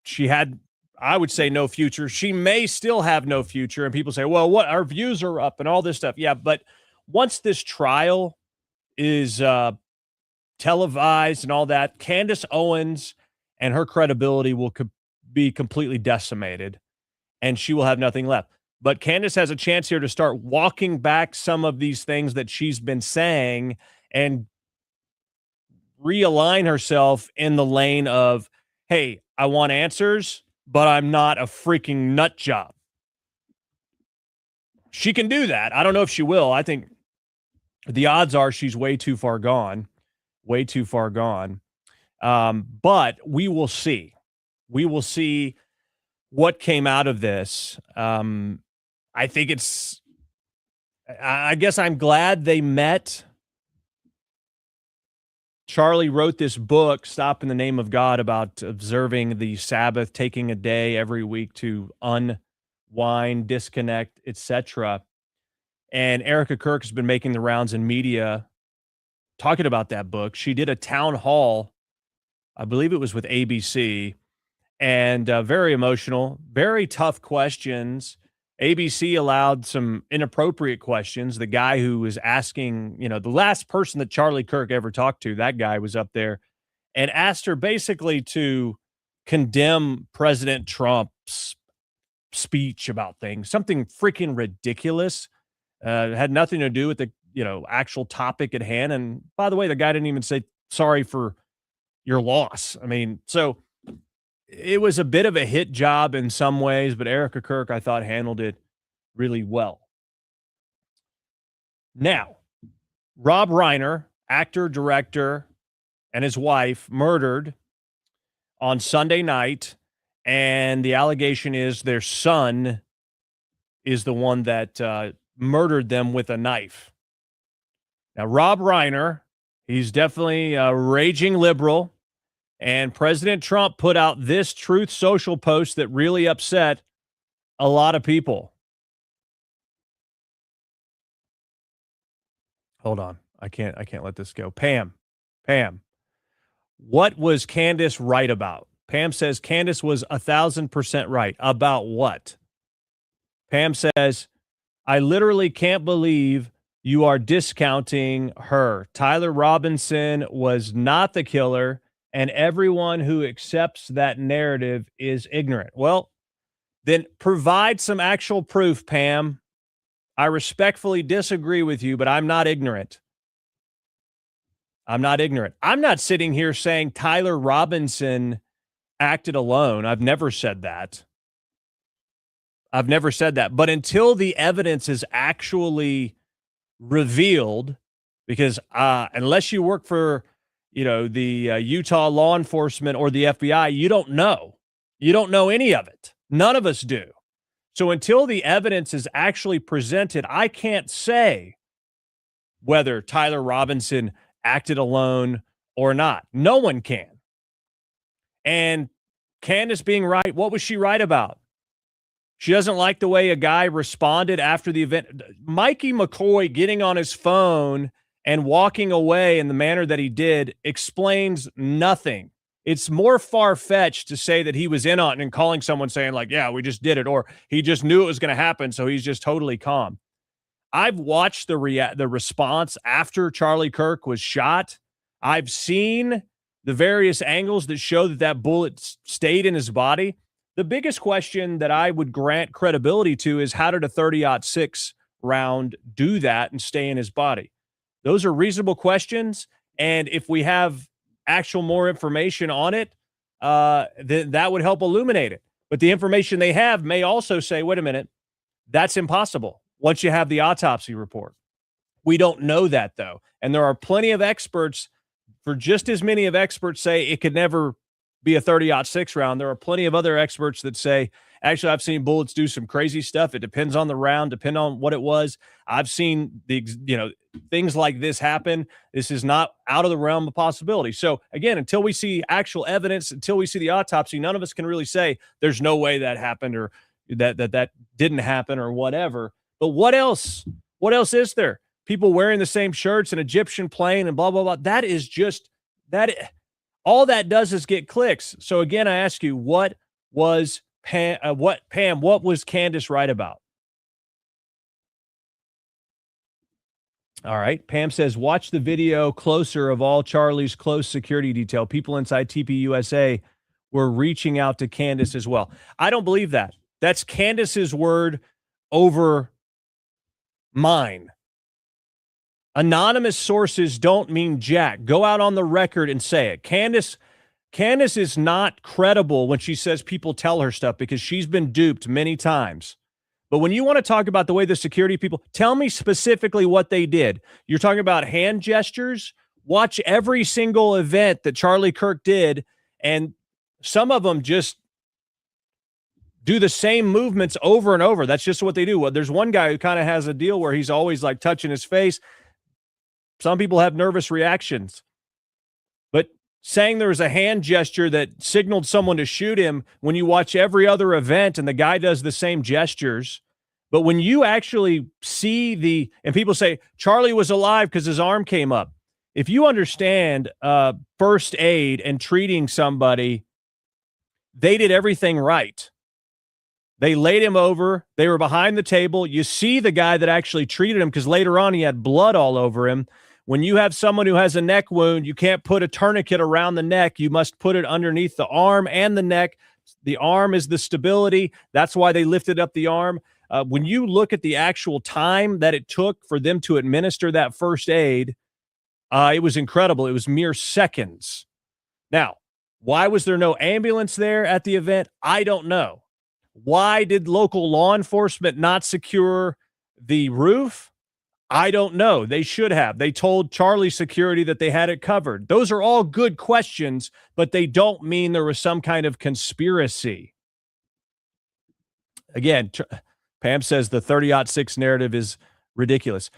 she had, I would say, no future. She may still have no future, and people say, "Well, what? Our views are up and all this stuff." Yeah, but once this trial is televised and all that, Candace Owens and her credibility will be completely decimated, and she will have nothing left. But Candace has a chance here to start walking back some of these things that she's been saying and realign herself in the lane of, hey, I want answers, but I'm not a freaking nut job. She can do that. I don't know if she will. I think the odds are she's way too far gone. But we will see. We will see what came out of this. I think I guess I'm glad they met. Charlie wrote this book, Stop in the Name of God, about observing the Sabbath, taking a day every week to unwind, disconnect, etc. And Erika Kirk has been making the rounds in media talking about that book. She did a town hall, I believe it was with ABC, and very emotional, very tough questions. ABC allowed some inappropriate questions. The guy who was asking, the last person that Charlie Kirk ever talked to, that guy was up there and asked her basically to condemn President Trump's speech about things, something freaking ridiculous. It had nothing to do with the, actual topic at hand. And by the way, the guy didn't even say sorry for your loss. I mean, so it was a bit of a hit job in some ways, but Erika Kirk, I thought, handled it really well. Now, Rob Reiner, actor, director, and his wife murdered on Sunday night, and the allegation is their son is the one that murdered them with a knife. Now, Rob Reiner, he's definitely a raging liberal. And President Trump put out this Truth Social post that really upset a lot of people. Hold on. I can't let this go. Pam, what was Candace right about? Pam says Candace was 1,000% right. About what? Pam says, I literally can't believe you are discounting her. Tyler Robinson was not the killer, and everyone who accepts that narrative is ignorant. Well, then provide some actual proof, Pam. I respectfully disagree with you, but I'm not ignorant. I'm not sitting here saying Tyler Robinson acted alone. I've never said that. But until the evidence is actually revealed, because unless you work for the Utah law enforcement or the FBI, you don't know. You don't know any of it. None of us do. So until the evidence is actually presented, I can't say whether Tyler Robinson acted alone or not. No one can. And Candace being right, what was she right about? She doesn't like the way a guy responded after the event. Mikey McCoy getting on his phone and walking away in the manner that he did explains nothing. It's more far-fetched to say that he was in on it and calling someone saying like, yeah, we just did it, or he just knew it was going to happen, so he's just totally calm. I've watched the response after Charlie Kirk was shot. I've seen the various angles that show that bullet stayed in his body. The biggest question that I would grant credibility to is, how did a 30-06 round do that and stay in his body? Those are reasonable questions, and if we have actual more information on it, then that would help illuminate it. But the information they have may also say, wait a minute, that's impossible once you have the autopsy report. We don't know that, though. And there are plenty of experts, for just as many of experts say it could never be a 30-06 round. There are plenty of other experts that say, actually, I've seen bullets do some crazy stuff. It depends on the round, depend on what it was. I've seen things like this happen. This is not out of the realm of possibility. So again, until we see actual evidence, until we see the autopsy, none of us can really say there's no way that happened or that didn't happen or whatever. But what else? What else is there? People wearing the same shirts, an Egyptian plane, and blah, blah, blah. That is just that. All that does is get clicks. So again, I ask you, what was what was Candace right about? All right. Pam says, watch the video closer of all Charlie's close security detail. People inside TPUSA were reaching out to Candace as well. I don't believe that. That's Candace's word over mine. Anonymous sources don't mean jack. Go out on the record and say it. Candace is not credible when she says people tell her stuff because she's been duped many times. But when you want to talk about the way the security people, tell me specifically what they did. You're talking about hand gestures. Watch every single event that Charlie Kirk did, and some of them just do the same movements over and over. That's just what they do. Well, there's one guy who kind of has a deal where he's always like touching his face. Some people have nervous reactions. But saying there was a hand gesture that signaled someone to shoot him when you watch every other event and the guy does the same gestures. But when you actually see and people say Charlie was alive because his arm came up. If you understand first aid and treating somebody, they did everything right. They laid him over. They were behind the table. You see the guy that actually treated him because later on he had blood all over him. When you have someone who has a neck wound, you can't put a tourniquet around the neck. You must put it underneath the arm and the neck. The arm is the stability. That's why they lifted up the arm. When you look at the actual time that it took for them to administer that first aid, it was incredible. It was mere seconds. Now, why was there no ambulance there at the event? I don't know. Why did local law enforcement not secure the roof? I don't know. They should have. They told Charlie security that they had it covered. Those are all good questions, but they don't mean there was some kind of conspiracy. Again, Pam says the 30-06 narrative is ridiculous.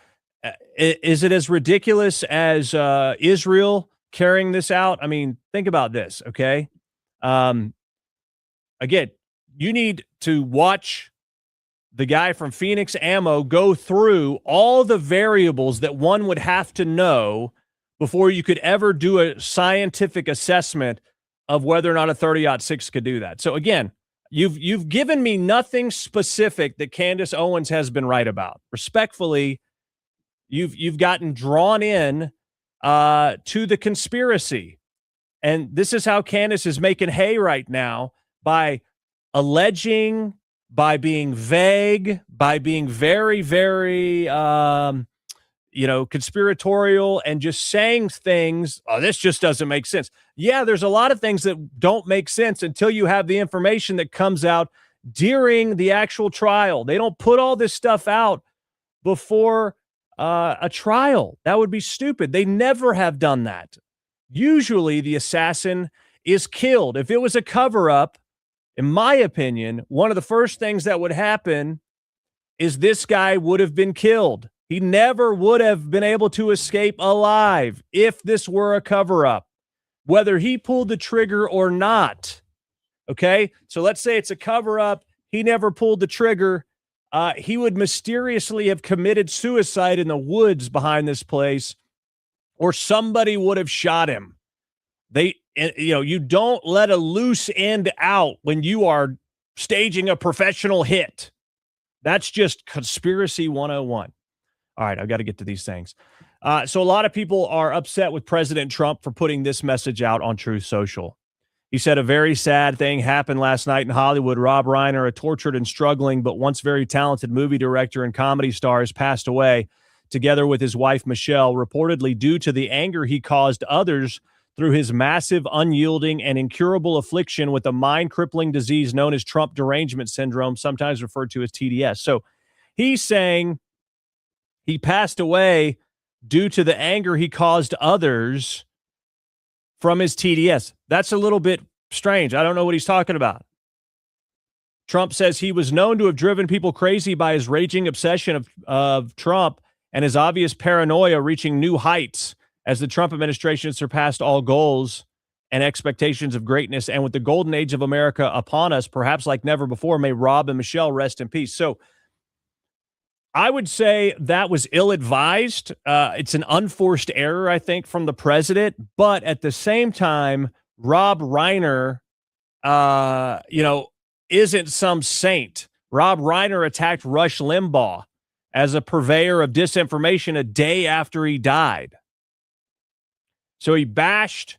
Is it as ridiculous as Israel carrying this out? I mean, think about this, okay? Again, you need to watch the guy from Phoenix Ammo go through all the variables that one would have to know before you could ever do a scientific assessment of whether or not a 30-06 could do that. So again, you've given me nothing specific that Candace Owens has been right about. Respectfully, you've gotten drawn in to the conspiracy. And this is how Candace is making hay right now by alleging, by being vague, by being very, very, conspiratorial and just saying things. Oh, this just doesn't make sense. Yeah, there's a lot of things that don't make sense until you have the information that comes out during the actual trial. They don't put all this stuff out before a trial. That would be stupid. They never have done that. Usually the assassin is killed. If it was a cover-up, in my opinion, one of the first things that would happen is this guy would have been killed. He never would have been able to escape alive if this were a cover-up, whether he pulled the trigger or not. Okay? So let's say it's a cover-up. He never pulled the trigger. He would mysteriously have committed suicide in the woods behind this place, or somebody would have shot him. You don't let a loose end out when you are staging a professional hit. That's just conspiracy 101. All right, I've got to get to these things. So a lot of people are upset with President Trump for putting this message out on Truth Social. He said a very sad thing happened last night in Hollywood. Rob Reiner, a tortured and struggling but once very talented movie director and comedy star, has passed away, together with his wife, Michelle, reportedly due to the anger he caused others through his massive, unyielding, and incurable affliction with a mind-crippling disease known as Trump derangement syndrome, sometimes referred to as TDS. So he's saying he passed away due to the anger he caused others from his TDS. That's a little bit strange. I don't know what he's talking about. Trump says he was known to have driven people crazy by his raging obsession of Trump and his obvious paranoia reaching new heights as the Trump administration surpassed all goals and expectations of greatness. And with the golden age of America upon us, perhaps like never before, may Rob and Michelle rest in peace. So I would say that was ill-advised. It's an unforced error, I think, from the president. But at the same time, Rob Reiner, isn't some saint. Rob Reiner attacked Rush Limbaugh as a purveyor of disinformation a day after he died. So he bashed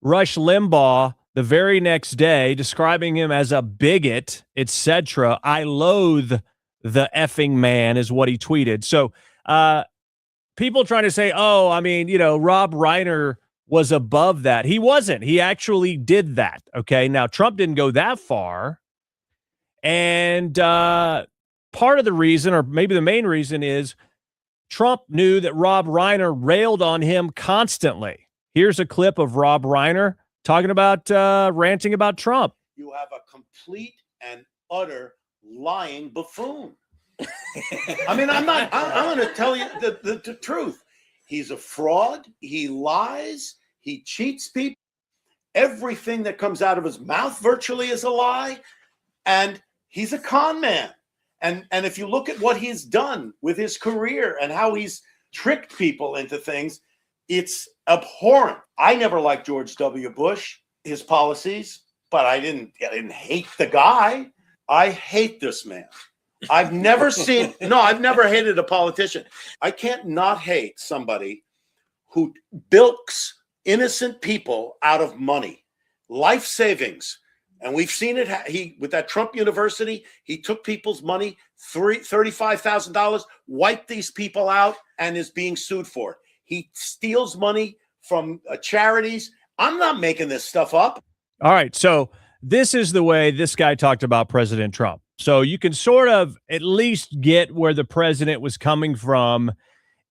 Rush Limbaugh the very next day, describing him as a bigot, etc. I loathe the effing man is what he tweeted. So people trying to say, Rob Reiner was above that. He wasn't. He actually did that. Okay. Now, Trump didn't go that far. And part of the reason, or maybe the main reason, is Trump knew that Rob Reiner railed on him constantly. Here's a clip of Rob Reiner talking about ranting about Trump. You have a complete and utter lying buffoon. I'm going to tell you the truth. He's a fraud. He lies. He cheats people. Everything that comes out of his mouth virtually is a lie. And he's a con man. And if you look at what he's done with his career and how he's tricked people into things, it's abhorrent. I never liked George W. Bush, his policies, but I didn't hate the guy. I hate this man. I've never hated a politician. I can't not hate somebody who bilks innocent people out of money, life savings. And we've seen it. With that Trump University, he took people's money, $35,000, wiped these people out, and is being sued for it. He steals money from charities. I'm not making this stuff up. All right. So this is the way this guy talked about President Trump. So you can sort of at least get where the president was coming from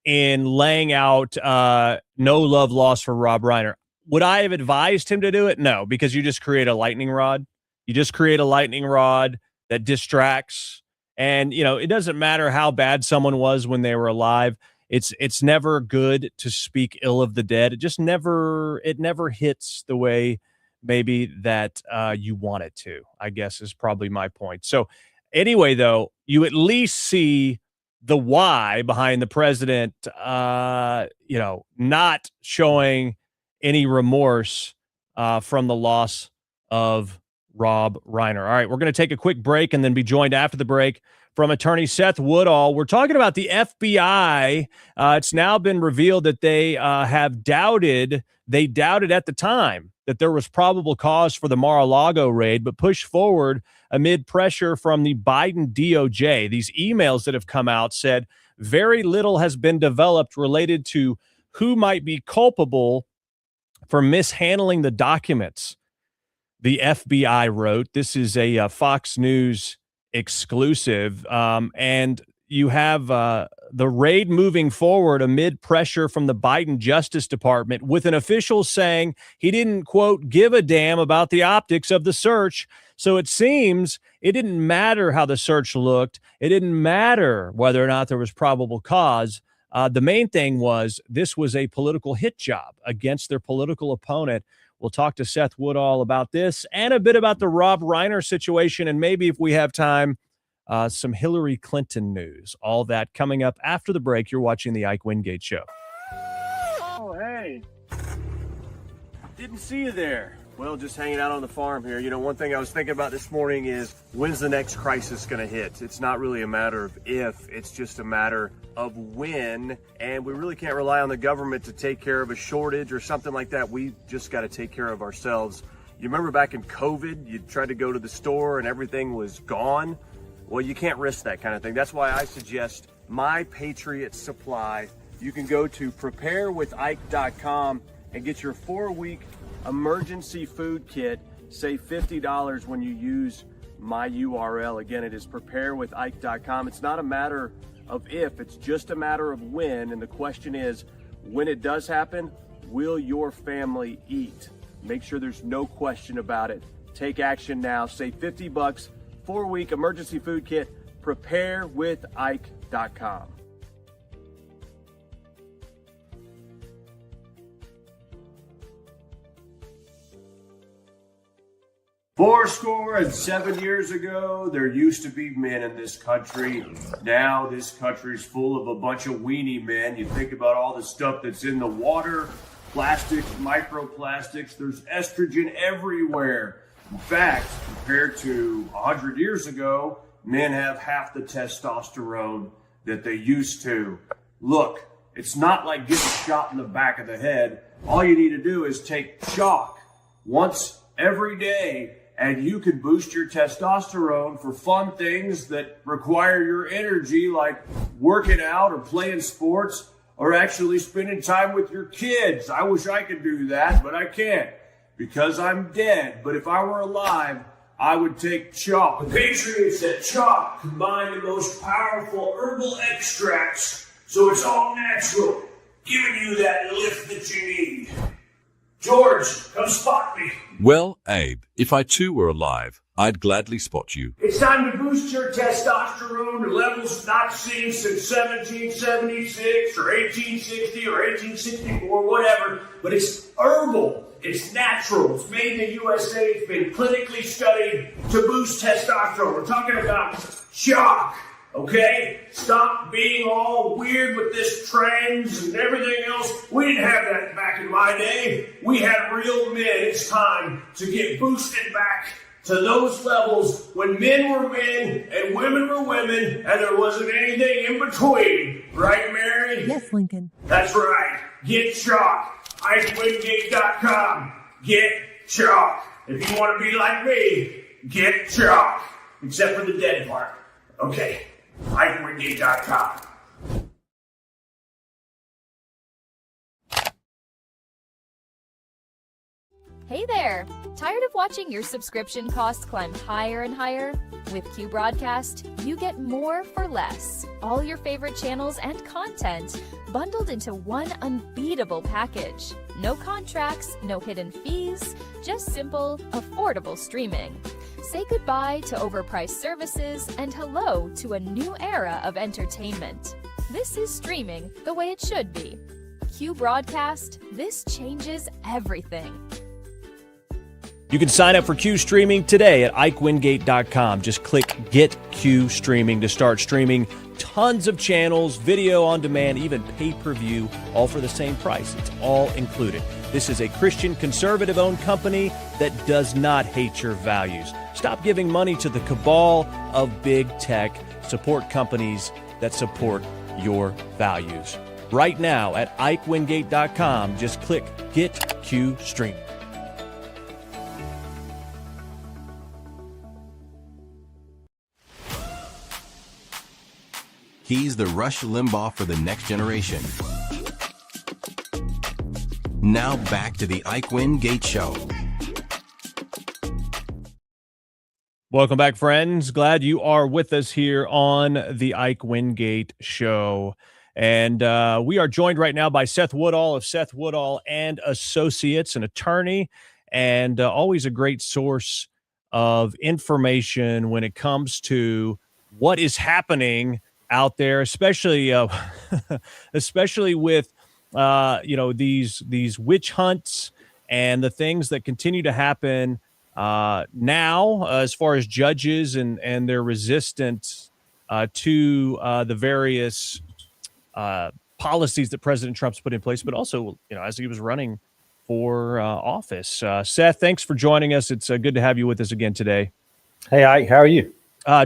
in laying out no love lost for Rob Reiner. Would I have advised him to do it? No, because you just create a lightning rod. You just create a lightning rod that distracts. And, it doesn't matter how bad someone was when they were alive. It's never good to speak ill of the dead. It never hits the way maybe that you want it to, I guess is probably my point. So anyway, though, you at least see the why behind the president, not showing any remorse from the loss of Rob Reiner. All right, we're going to take a quick break and then be joined after the break from attorney Seth Woodall. We're talking about the FBI. It's now been revealed that they doubted at the time that there was probable cause for the Mara-lago raid, but pushed forward amid pressure from the Biden DOJ. These emails that have come out said very little has been developed related to who might be culpable for mishandling the documents. The FBI wrote, this is a Fox News exclusive, and you have the raid moving forward amid pressure from the Biden Justice Department, with an official saying he didn't, quote, give a damn about the optics of the search. So it seems it didn't matter how the search looked. It didn't matter whether or not there was probable cause. The main thing was this was a political hit job against their political opponent. We'll talk to Seth Woodall about this and a bit about the Rob Reiner situation, and maybe if we have time, some Hillary Clinton news. All that coming up after the break. You're watching the Ike Wingate Show. Oh, hey. Didn't see you there. Well, just hanging out on the farm here. One thing I was thinking about this morning is, when's the next crisis going to hit? It's not really a matter of if, it's just a matter of when. And we really can't rely on the government to take care of a shortage or something like that. We just got to take care of ourselves. You remember back in COVID, you tried to go to the store and everything was gone? Well, you can't risk that kind of thing. That's why I suggest My Patriot Supply. You can go to preparewithike.com and get your 4-week emergency food kit. Save $50 when you use my URL. Again, it is preparewithike.com. It's not a matter of if. It's just a matter of when. And the question is, when it does happen, will your family eat? Make sure there's no question about it. Take action now. Save $50, 4-week emergency food kit. Preparewithike.com. Fourscore and 7 years ago, there used to be men in this country. Now this country's full of a bunch of weenie men. You think about all the stuff that's in the water, plastics, microplastics, there's estrogen everywhere. In fact, compared to 100 years ago, men have half the testosterone that they used to. Look, it's not like getting shot in the back of the head. All you need to do is take chalk once every day, and you can boost your testosterone for fun things that require your energy, like working out or playing sports or actually spending time with your kids. I wish I could do that, but I can't because I'm dead. But if I were alive, I would take chalk. The Patriots at Chalk combine the most powerful herbal extracts, so it's all natural, giving you that lift that you need. George, come spot me. Well, Abe, if I too were alive, I'd gladly spot you. It's time to boost your testosterone to levels not seen since 1776 or 1860 or 1864, whatever. But it's herbal. It's natural. It's made in the USA. It's been clinically studied to boost testosterone. We're talking about chalk. Okay? Stop being all weird with this trends and everything else. We didn't have that back in my day. We had real men. It's time to get boosted back to those levels when men were men and women were women and there wasn't anything in between. Right, Mary? Yes, Lincoln. That's right. Get chalk. IkeWingate.com. Get chalk. If you want to be like me, get chalk. Except for the dead part. Okay. IkeWingate.com. Hey there! Tired of watching your subscription costs climb higher and higher? With Q Broadcast, you get more for less. All your favorite channels and content bundled into one unbeatable package. No contracts, no hidden fees, just simple, affordable streaming. Say goodbye to overpriced services and hello to a new era of entertainment. This is streaming the way it should be. Q Broadcast, this changes everything. You can sign up for Q Streaming today at IkeWingate.com. Just click Get Q Streaming to start streaming tons of channels, video on demand, even pay-per-view, all for the same price. It's all included. This is a Christian conservative-owned company that does not hate your values. Stop giving money to the cabal of big tech. Support companies that support your values. Right now at IkeWingate.com, just click Get Q Streaming. He's the Rush Limbaugh for the next generation. Now back to the Ike Wingate Show. Welcome back, friends. Glad you are with us here on the Ike Wingate Show. And we are joined right now by Seth Woodall of Seth Woodall and Associates, an attorney, and always a great source of information when it comes to what is happening out there, especially especially with these witch hunts and the things that continue to happen now as far as judges and their resistance to the various policies that President Trump's put in place, but also as he was running for office. Seth, thanks for joining us. It's good to have you with us again today. Hey, Ike, how are you?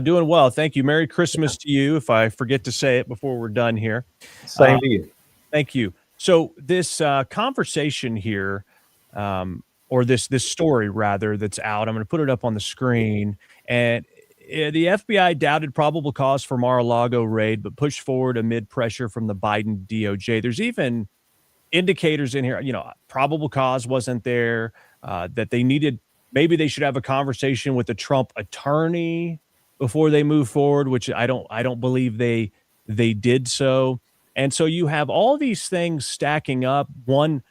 Doing well. Thank you. Merry Christmas to you, if I forget to say it before we're done here. Same to you. Thank you. So this conversation here, or this story rather, that's out, I'm going to put it up on the screen. And the FBI doubted probable cause for Mara-lago raid, but pushed forward amid pressure from the Biden DOJ. There's even indicators in here, probable cause wasn't there, that they needed, maybe they should have a conversation with the Trump attorney before they move forward, which I don't believe they they did so. And so you have all these things stacking up, one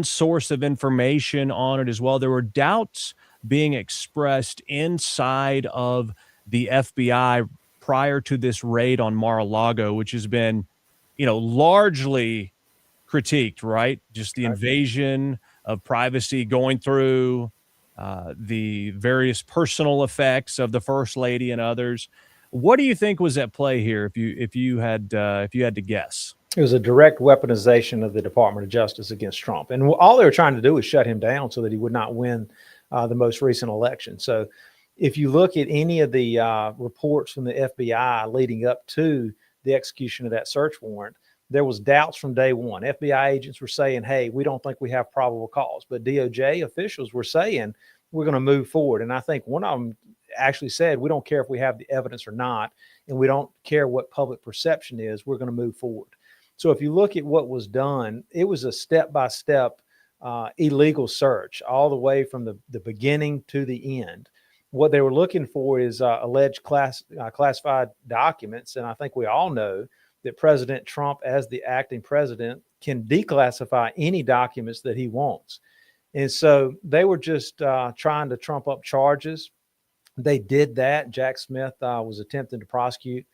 source of information on it as well. There were doubts being expressed inside of the FBI prior to this raid on Mar-a-Lago, which has been, largely critiqued, right? Just the invasion of privacy, going through the various personal effects of the First Lady and others. What do you think was at play here, if you had to guess? It was a direct weaponization of the Department of Justice against Trump, and all they were trying to do was shut him down so that he would not win the most recent election. So, if you look at any of the reports from the FBI leading up to the execution of that search warrant, there was doubts from day one. FBI agents were saying, "Hey, we don't think we have probable cause," but DOJ officials were saying, "We're going to move forward." And I think one of them actually said, "We don't care if we have the evidence or not, and we don't care what public perception is. We're going to move forward." So if you look at what was done, it was a step-by-step illegal search all the way from the beginning to the end. What they were looking for is alleged classified documents. And I think we all know that President Trump, as the acting president, can declassify any documents that he wants. And so they were just trying to trump up charges. They did that. Jack Smith was attempting to prosecute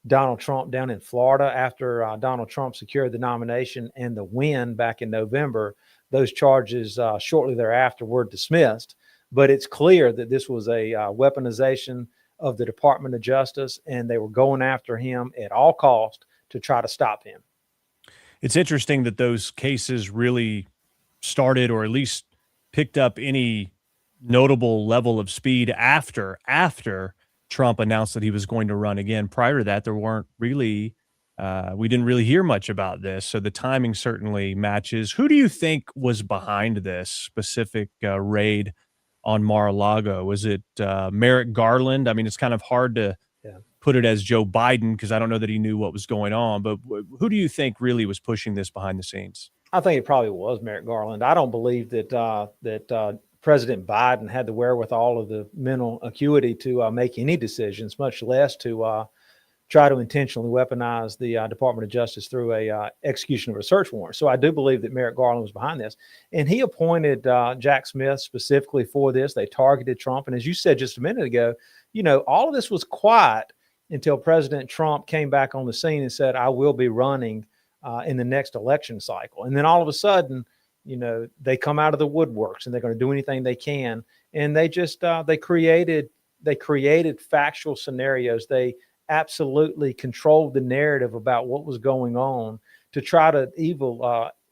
Donald Trump down in Florida after Donald Trump secured the nomination and the win back in November. Those charges shortly thereafter were dismissed. But it's clear that this was a weaponization of the Department of Justice, and they were going after him at all cost to try to stop him. It's interesting that those cases really started, or at least picked up any notable level of speed after Trump announced that he was going to run again. Prior to that, there weren't really, we didn't really hear much about this. So the timing certainly matches. Who do you think was behind this specific raid on Mar-a-Lago? Was it Merrick Garland? I mean, it's kind of hard to put it as Joe Biden because I don't know that he knew what was going on. But who do you think really was pushing this behind the scenes? I think it probably was Merrick Garland. I don't believe that President Biden had the wherewithal of the mental acuity to make any decisions, much less to try to intentionally weaponize the Department of Justice through a execution of a search warrant. So I do believe that Merrick Garland was behind this. And he appointed Jack Smith specifically for this. They targeted Trump. And as you said just a minute ago, all of this was quiet until President Trump came back on the scene and said, "I will be running in the next election cycle." And then all of a sudden, they come out of the woodworks and they're going to do anything they can. And they just, they created factual scenarios. They absolutely controlled the narrative about what was going on to try to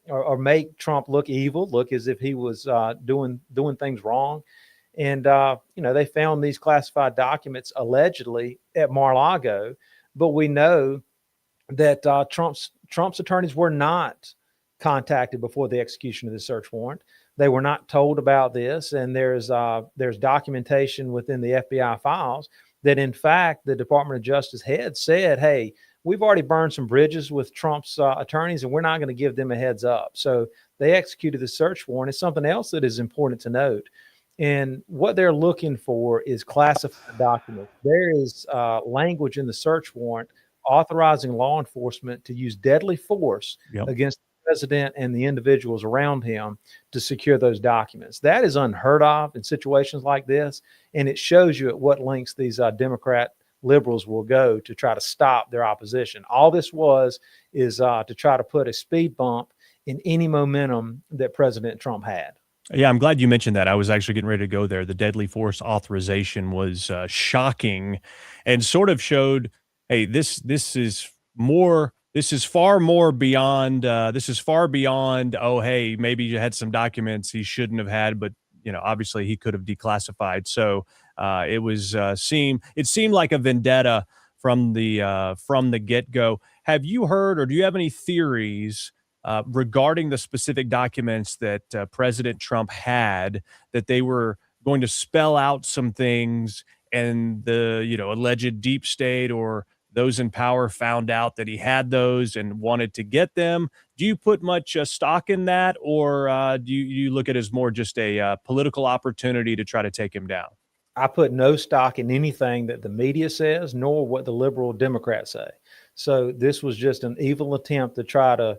or make Trump look evil, look as if he was doing things wrong. And, they found these classified documents allegedly at Mar-a-Lago, but we know that Trump's attorneys were not contacted before the execution of the search warrant. They were not told about this. And there's documentation within the FBI files that in fact, the Department of Justice head said, "Hey, we've already burned some bridges with Trump's attorneys and we're not going to give them a heads up." So they executed the search warrant. It's something else that is important to note. And what they're looking for is classified documents. There is language in the search warrant authorizing law enforcement to use deadly force against the president and the individuals around him to secure those documents. That is unheard of in situations like this. And it shows you at what lengths these Democrat liberals will go to try to stop their opposition. All this is to try to put a speed bump in any momentum that President Trump had. Yeah, I'm glad you mentioned that. I was actually getting ready to go there. The deadly force authorization was shocking and sort of showed, hey, this is far beyond, oh, hey, maybe you had some documents he shouldn't have had, but obviously he could have declassified. So it seemed like a vendetta from the get-go. Have you heard, or do you have any theories regarding the specific documents that President Trump had, that they were going to spell out some things and the alleged deep state or those in power found out that he had those and wanted to get them? Do you put much stock in that, or do you look at it as more just a political opportunity to try to take him down? I put no stock in anything that the media says, nor what the liberal Democrats say. So this was just an evil attempt to try to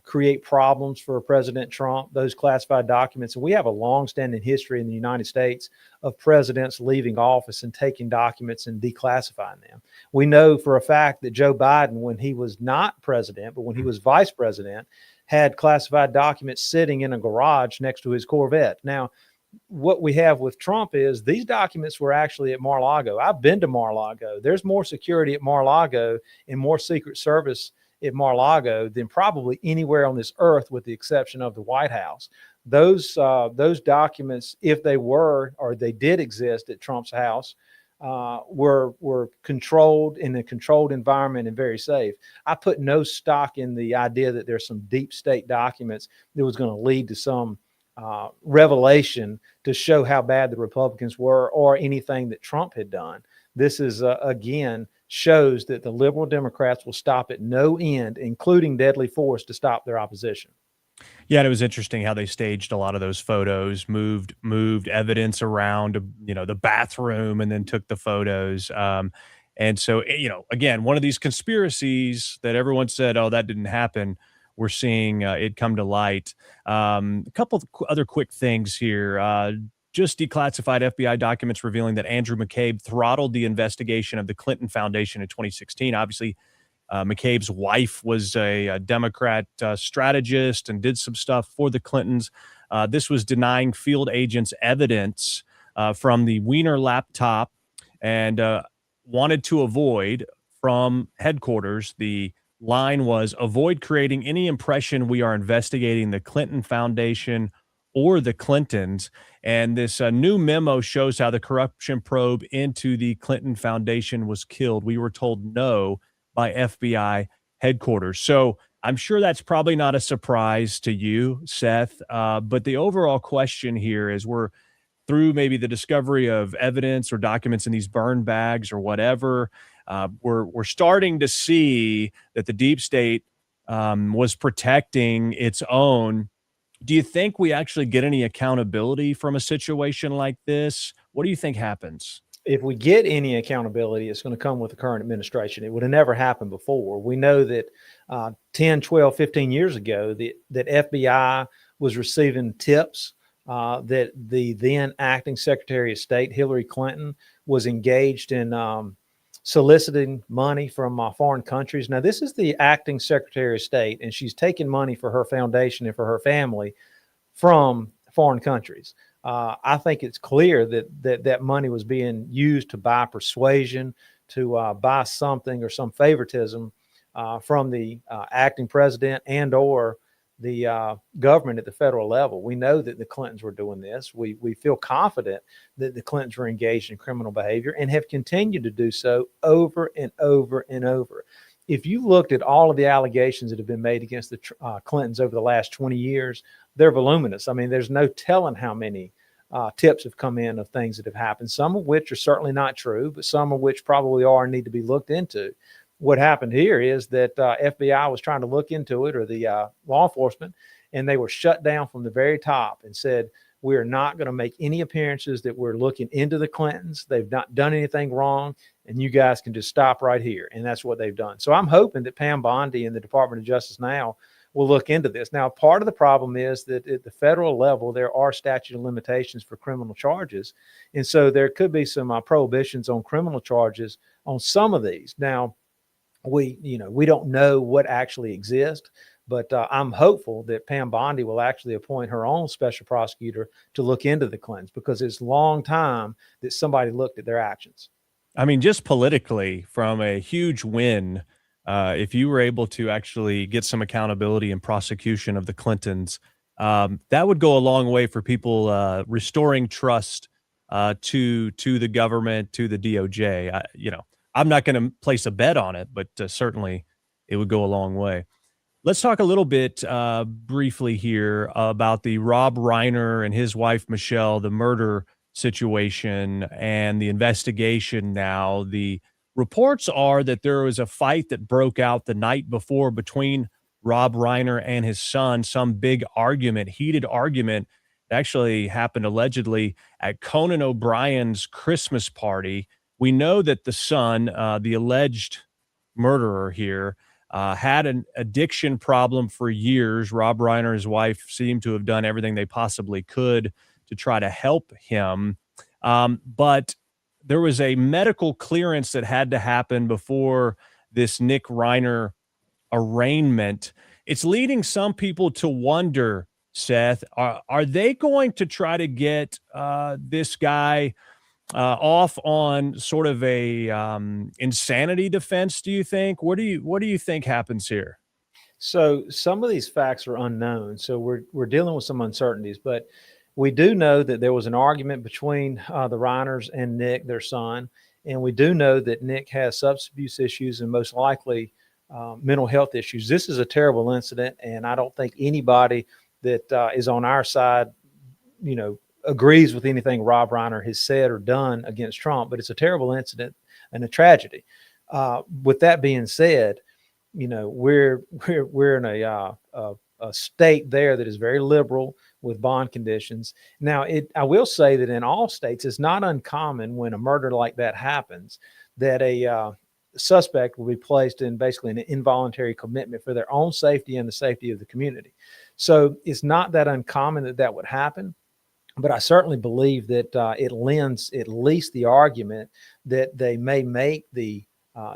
create problems for President Trump, those classified documents. And we have a long-standing history in the United States of presidents leaving office and taking documents and declassifying them. We know for a fact that Joe Biden, when he was not president, but when he was vice president, had classified documents sitting in a garage next to his Corvette. Now, what we have with Trump is these documents were actually at Mar-a-Lago. I've been to Mar-a-Lago. There's more security at Mar-a-Lago and more Secret Service at Mar-a-Lago than probably anywhere on this earth, with the exception of the White House. Those documents, if they were or they did exist at Trump's house, were controlled in a controlled environment and very safe. I put no stock in the idea that there's some deep state documents that was going to lead to some revelation to show how bad the Republicans were or anything that Trump had done. This is, again, shows that the liberal Democrats will stop at no end, including deadly force, to stop their opposition. Yeah, and it was interesting how they staged a lot of those photos, moved evidence around, the bathroom, and then took the photos. And so, again, one of these conspiracies that everyone said, oh, that didn't happen, we're seeing it come to light. A couple of other quick things here. Just declassified FBI documents revealing that Andrew McCabe throttled the investigation of the Clinton Foundation in 2016. Obviously, McCabe's wife was a Democrat strategist and did some stuff for the Clintons. This was denying field agents evidence from the Wiener laptop and wanted to avoid from headquarters. The line was, avoid creating any impression we are investigating the Clinton Foundation or the Clintons. And this new memo shows how the corruption probe into the Clinton Foundation was killed. We were told no by FBI headquarters. So I'm sure that's probably not a surprise to you, Seth. But the overall question here is, we're through maybe the discovery of evidence or documents in these burn bags or whatever. We're starting to see that the deep state was protecting its own. Do you think we actually get any accountability from a situation like this? What do you think happens? If we get any accountability, it's going to come with the current administration. It would have never happened before. We know that 10, 12, 15 years ago, that FBI was receiving tips that the then acting Secretary of State, Hillary Clinton, was engaged in soliciting money from foreign countries. Now, this is the acting Secretary of State, and she's taking money for her foundation and for her family from foreign countries. I think it's clear that money was being used to buy persuasion, to buy something or some favoritism from the acting president and or the government at the federal level. We know that the Clintons were doing this. We feel confident that the Clintons were engaged in criminal behavior and have continued to do so over and over and over. If you looked at all of the allegations that have been made against the Clintons over the last 20 years, they're voluminous. I mean, there's no telling how many tips have come in of things that have happened, some of which are certainly not true, but some of which probably are and need to be looked into. What happened here is that FBI was trying to look into it, or the law enforcement, and they were shut down from the very top and said, we are not going to make any appearances that we're looking into the Clintons. They've not done anything wrong, and you guys can just stop right here. And that's what they've done. So I'm hoping that Pam Bondi and the Department of Justice now will look into this. Now, part of the problem is that at the federal level, there are statute of limitations for criminal charges. And so there could be some prohibitions on criminal charges on some of these. Now, we don't know what actually exists, but I'm hopeful that Pam Bondi will actually appoint her own special prosecutor to look into the Clintons, because it's a long time that somebody looked at their actions. I mean, just politically, from a huge win, if you were able to actually get some accountability and prosecution of the Clintons, that would go a long way for people restoring trust to the government, to the DOJ. I'm not going to place a bet on it, but certainly it would go a long way. Let's talk a little bit briefly here about the Rob Reiner and his wife, Michelle, the murder situation and the investigation now. The reports are that there was a fight that broke out the night before between Rob Reiner and his son, some big argument, heated argument that actually happened allegedly at Conan O'Brien's Christmas party. We know that the son, the alleged murderer here. Had an addiction problem for years. Rob Reiner, his wife, seemed to have done everything they possibly could to try to help him. But there was a medical clearance that had to happen before this Nick Reiner arraignment. It's leading some people to wonder, Seth, are they going to try to get this guy off on sort of a insanity defense? Do you think? What do you think happens here? So some of these facts are unknown. So we're dealing with some uncertainties, but we do know that there was an argument between the Reiners and Nick, their son, and we do know that Nick has substance abuse issues and most likely mental health issues. This is a terrible incident, and I don't think anybody that is on our side, agrees with anything Rob Reiner has said or done against Trump. But it's a terrible incident and a tragedy. With that being said, we're in a state there that is very liberal with bond conditions. Now, I will say that in all states, it's not uncommon when a murder like that happens that a suspect will be placed in basically an involuntary commitment for their own safety and the safety of the community. So it's not that uncommon that would happen. But I certainly believe that it lends at least the argument that they may make the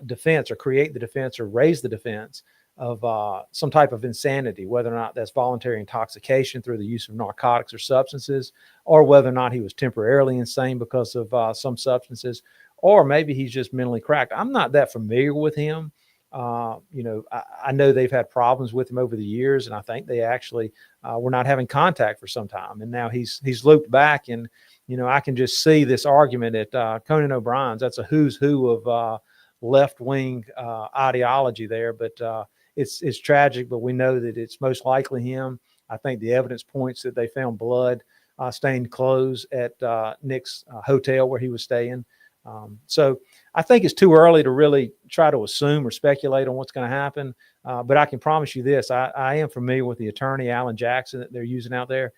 defense or create the defense or raise the defense of some type of insanity, whether or not that's voluntary intoxication through the use of narcotics or substances, or whether or not he was temporarily insane because of some substances, or maybe he's just mentally cracked. I'm not that familiar with him. I know they've had problems with him over the years, and I think they actually were not having contact for some time. And now he's looped back, and I can just see this argument at Conan O'Brien's. That's a who's who of left wing ideology there, but it's tragic. But we know that it's most likely him. I think the evidence points that they found blood stained clothes at Nick's hotel where he was staying. So I think it's too early to really try to assume or speculate on what's going to happen. But I can promise you this, I am familiar with the attorney, Alan Jackson, that they're using out there.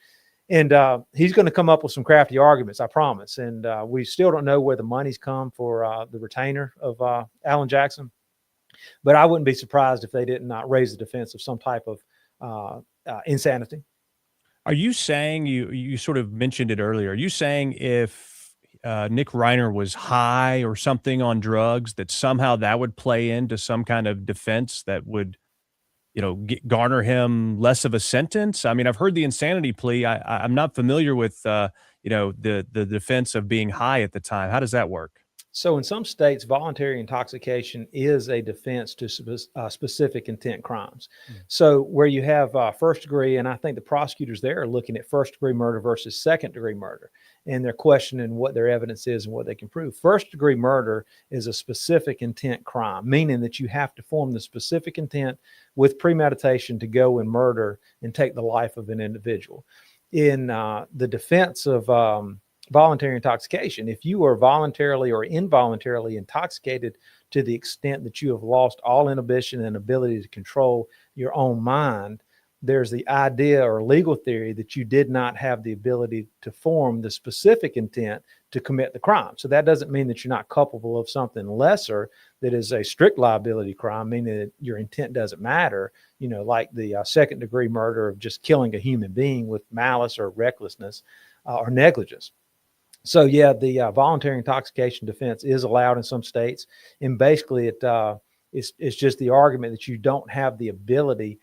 And he's going to come up with some crafty arguments, I promise. And we still don't know where the money's come for the retainer of Alan Jackson. But I wouldn't be surprised if they did not raise the defense of some type of insanity. Are you saying, you sort of mentioned it earlier, are you saying if Nick Reiner was high or something on drugs, that somehow that would play into some kind of defense that would, garner him less of a sentence? I mean, I've heard the insanity plea. I'm not familiar with, the defense of being high at the time. How does that work? So in some states, voluntary intoxication is a defense to specific intent crimes. So where you have first degree, and I think the prosecutors there are looking at first degree murder versus second degree murder, and they're questioning what their evidence is and what they can prove. First degree murder is a specific intent crime, meaning that you have to form the specific intent with premeditation to go and murder and take the life of an individual. In the defense of voluntary intoxication, if you are voluntarily or involuntarily intoxicated to the extent that you have lost all inhibition and ability to control your own mind, there's the idea or legal theory that you did not have the ability to form the specific intent to commit the crime. So that doesn't mean that you're not culpable of something lesser that is a strict liability crime, meaning that your intent doesn't matter, like the second degree murder of just killing a human being with malice or recklessness or negligence. So yeah, the voluntary intoxication defense is allowed in some states, and basically it's just the argument that you don't have the ability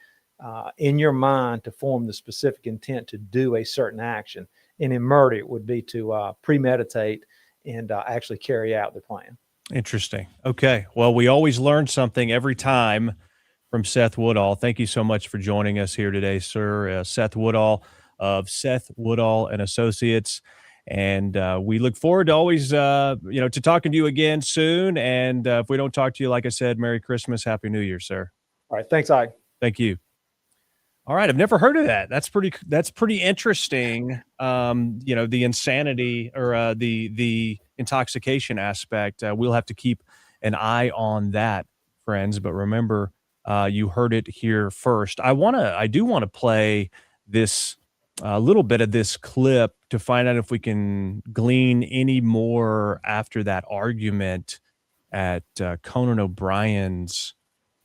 in your mind to form the specific intent to do a certain action. And in murder, it would be to premeditate and actually carry out the plan. Interesting. Okay. Well, we always learn something every time from Seth Woodall. Thank you so much for joining us here today, sir. Seth Woodall of Seth Woodall and Associates. And we look forward to always, to talking to you again soon. And if we don't talk to you, like I said, Merry Christmas, Happy New Year, sir. All right. Thanks, Ike. Thank you. All right. I've never heard of that. That's pretty interesting. The insanity or the intoxication aspect. We'll have to keep an eye on that, friends. But remember, you heard it here first. I do want to play this a little bit of this clip to find out if we can glean any more after that argument at Conan O'Brien's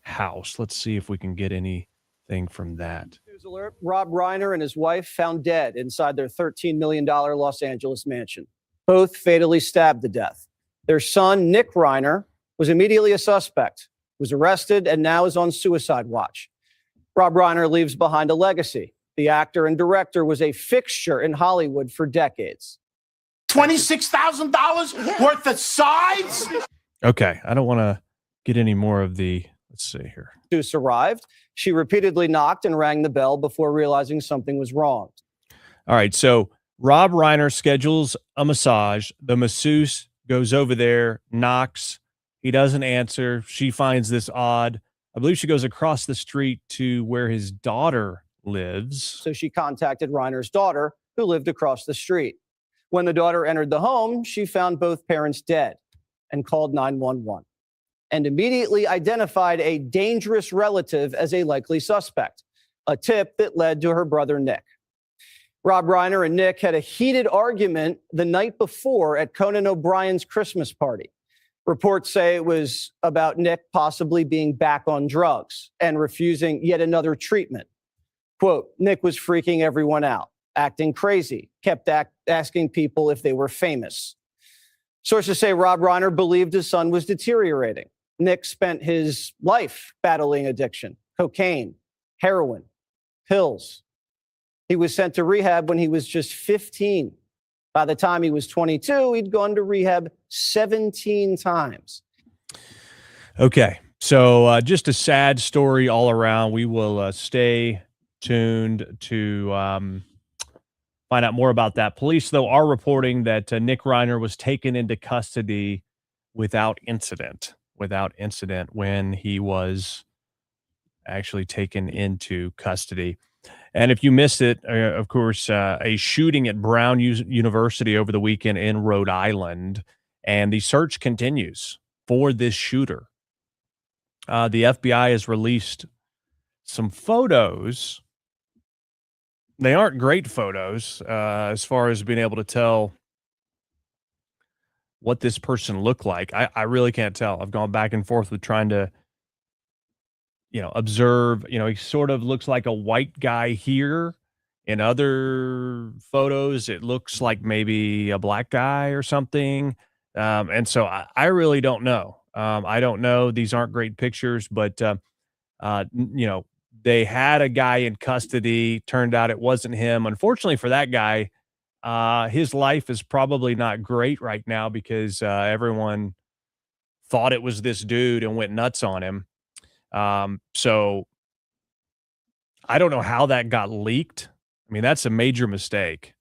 house. Let's see if we can get anything from that. News alert: Rob Reiner and his wife found dead inside their $13 million Los Angeles mansion, both fatally stabbed to death. Their son, Nick Reiner, was immediately a suspect, was arrested, and now is on suicide watch. Rob Reiner leaves behind a legacy. The actor and director was a fixture in Hollywood for decades. $26,000 worth of sides? Okay, I don't want to get any more of the, let's see here. Masseuse arrived. She repeatedly knocked and rang the bell before realizing something was wrong. All right, so Rob Reiner schedules a massage. The masseuse goes over there, knocks. He doesn't answer. She finds this odd. I believe she goes across the street to where his daughter lives. So she contacted Reiner's daughter, who lived across the street. When the daughter entered the home, she found both parents dead and called 911 and immediately identified a dangerous relative as a likely suspect, a tip that led to her brother, Nick. Rob Reiner and Nick had a heated argument the night before at Conan O'Brien's Christmas party. Reports say it was about Nick possibly being back on drugs and refusing yet another treatment. Quote, Nick was freaking everyone out, acting crazy, kept asking people if they were famous. Sources say Rob Reiner believed his son was deteriorating. Nick spent his life battling addiction, cocaine, heroin, pills. He was sent to rehab when he was just 15. By the time he was 22, he'd gone to rehab 17 times. Okay, so just a sad story all around. We will stay tuned to find out more about that. Police, though, are reporting that Nick Reiner was taken into custody without incident when he was actually taken into custody. And if you missed it, of course, a shooting at Brown University over the weekend in Rhode Island, and the search continues for this shooter. The FBI has released some photos. They aren't great photos as far as being able to tell what this person looked like. I really can't tell. I've gone back and forth with trying to, observe. He sort of looks like a white guy here. In other photos, it looks like maybe a black guy or something. And so I really don't know. I don't know. These aren't great pictures, but, they had a guy in custody. Turned out it wasn't him. Unfortunately for that guy, his life is probably not great right now because everyone thought it was this dude and went nuts on him. So I don't know how that got leaked. I mean, that's a major mistake.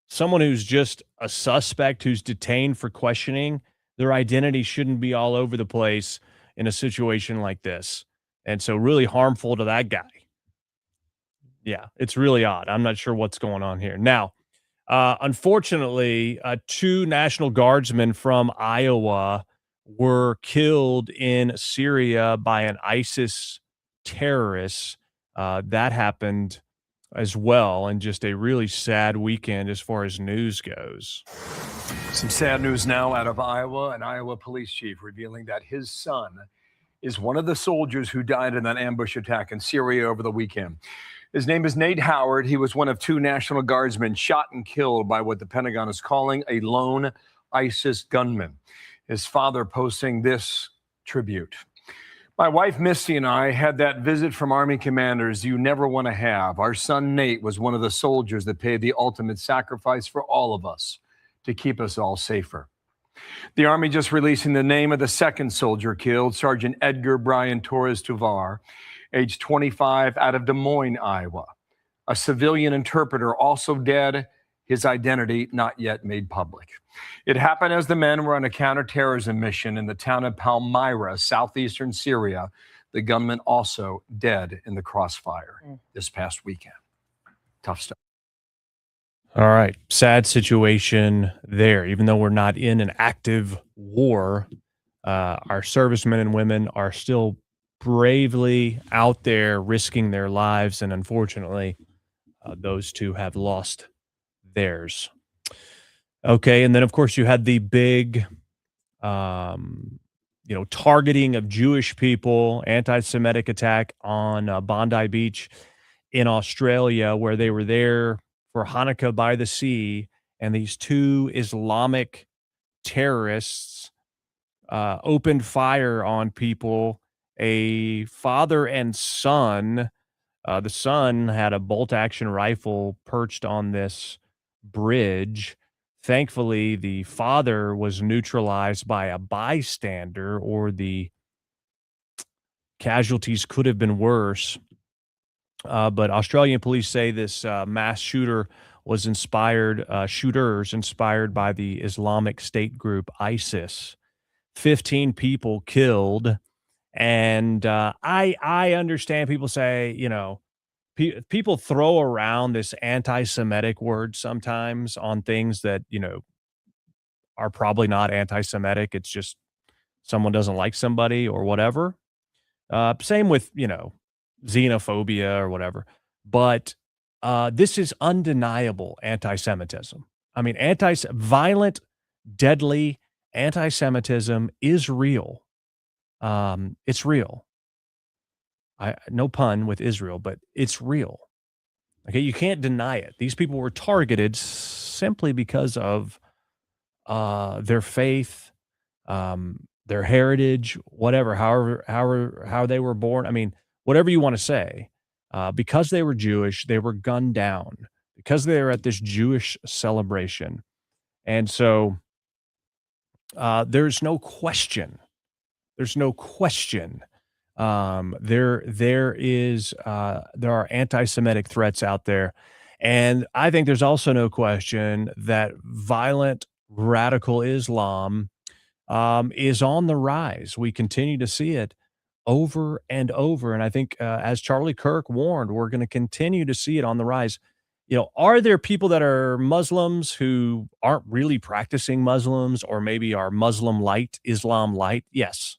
Someone who's just a suspect who's detained for questioning, their identity shouldn't be all over the place in a situation like this. And so really harmful to that guy. Yeah, it's really odd. I'm not sure what's going on here. Now, unfortunately, 2 National Guardsmen from Iowa were killed in Syria by an ISIS terrorist. That happened as well, and just a really sad weekend as far as news goes. Some sad news now out of Iowa. An Iowa police chief revealing that his son is one of the soldiers who died in that ambush attack in Syria over the weekend. His name is Nate Howard. He was one of 2 National Guardsmen shot and killed by what the Pentagon is calling a lone ISIS gunman. His father posting this tribute. My wife, Misty, and I had that visit from Army commanders you never want to have. Our son, Nate, was one of the soldiers that paid the ultimate sacrifice for all of us to keep us all safer. The Army just releasing the name of the second soldier killed, Sergeant Edgar Brian Torres Tovar, age 25, out of Des Moines, Iowa. A civilian interpreter also dead, his identity not yet made public. It happened as the men were on a counterterrorism mission in the town of Palmyra, southeastern Syria. The gunman also dead in the crossfire this past weekend. Tough stuff. All right. Sad situation there. Even though we're not in an active war, our servicemen and women are still bravely out there risking their lives. And unfortunately, those 2 have lost theirs. Okay. And then, of course, you had the big targeting of Jewish people, anti-Semitic attack on Bondi Beach in Australia, where they were there for Hanukkah by the sea, and these two Islamic terrorists opened fire on people, a father and son. The son had a bolt-action rifle perched on this bridge. Thankfully, the father was neutralized by a bystander, or the casualties could have been worse. But Australian police say this mass shooter was shooters inspired by the Islamic State group ISIS. 15 people killed. And I understand people say, people throw around this anti-Semitic word sometimes on things that, are probably not anti-Semitic. It's just someone doesn't like somebody or whatever. Same with, xenophobia or whatever. But this is undeniable anti-Semitism. I mean, violent, deadly anti-Semitism is real. It's real. No pun with Israel, but it's real. Okay, you can't deny it. These people were targeted simply because of their faith, their heritage, whatever, how they were born. I mean, whatever you want to say. Because they were Jewish, they were gunned down because they were at this Jewish celebration. And so there's no question. There's no question. There are anti-Semitic threats out there. And I think there's also no question that violent radical Islam is on the rise. We continue to see it over and over. And I think, as Charlie Kirk warned, we're going to continue to see it on the rise. Are there people that are Muslims who aren't really practicing Muslims, or maybe are Muslim light, Islam light? Yes.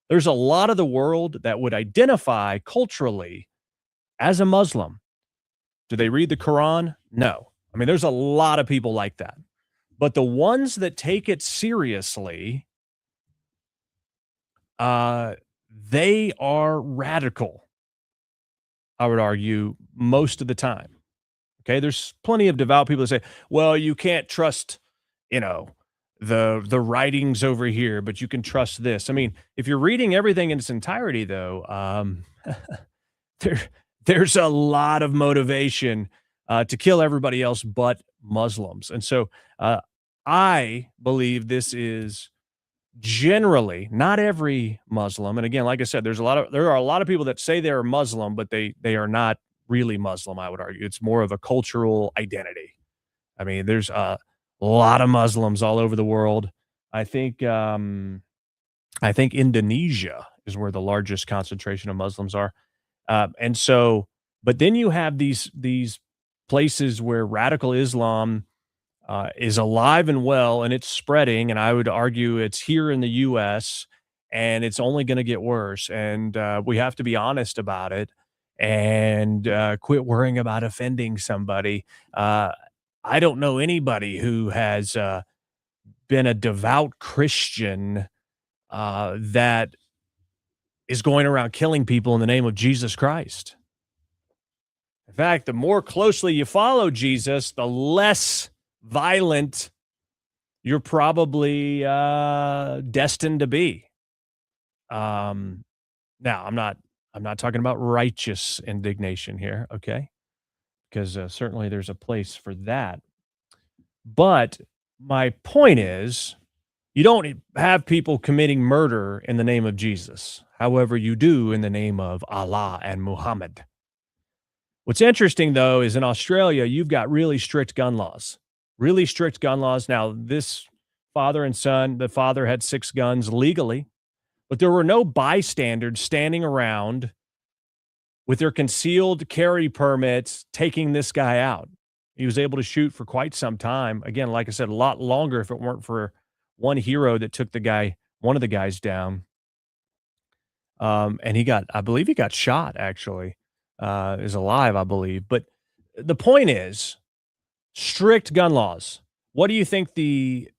There's a lot of the world that would identify culturally as a Muslim. Do they read the Quran? No. I mean, there's a lot of people like that. But the ones that take it seriously, they are radical, I would argue, most of the time. Okay, there's plenty of devout people that say, well, you can't trust, the writings over here, but you can trust this. I mean, if you're reading everything in its entirety, though, there's a lot of motivation to kill everybody else but Muslims. And so I believe this is generally not every Muslim. And again, like I said, there are a lot of people that say they're Muslim, but they are not really Muslim, I would argue. It's more of a cultural identity. I mean, there's a lot of Muslims all over the world. I think Indonesia is where the largest concentration of Muslims are. And so, but then you have these places where radical Islam is alive and well, and it's spreading. And I would argue it's here in the U.S., and it's only going to get worse. And we have to be honest about it and quit worrying about offending somebody. I don't know anybody who has been a devout Christian that is going around killing people in the name of Jesus Christ. In fact, the more closely you follow Jesus, the less violent you're probably destined to be. Now, I'm not talking about righteous indignation here, okay? Because certainly there's a place for that. But my point is, you don't have people committing murder in the name of Jesus. However, you do in the name of Allah and Muhammad. What's interesting, though, is in Australia, you've got really strict gun laws. Really strict gun laws. Now, this father and son, the father had 6 guns legally, but there were no bystanders standing around with their concealed carry permits taking this guy out. He was able to shoot for quite some time. Again, like I said, a lot longer if it weren't for one hero that took one of the guys down. And I believe he got shot, actually. Is alive, I believe. But the point is, strict gun laws. What do you think the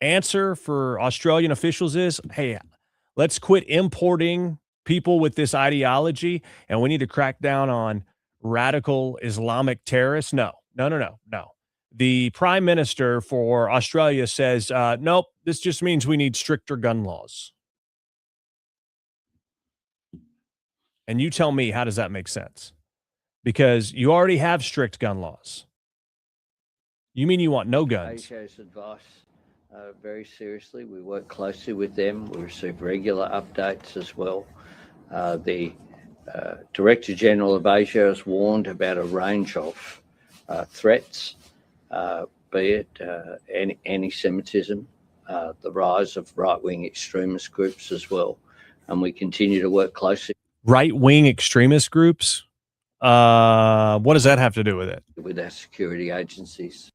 answer for Australian officials is, hey, let's quit importing people with this ideology, and we need to crack down on radical Islamic terrorists? No. The prime minister for Australia says, nope, this just means we need stricter gun laws. And you tell me, how does that make sense? Because you already have strict gun laws. You mean you want no guns? ASIO's advice very seriously. We work closely with them. We receive regular updates as well. The Director General of ASIO has warned about a range of threats, be it anti-Semitism, the rise of right-wing extremist groups as well. And we continue to work closely. Right-wing extremist groups? What does that have to do with it? With our security agencies.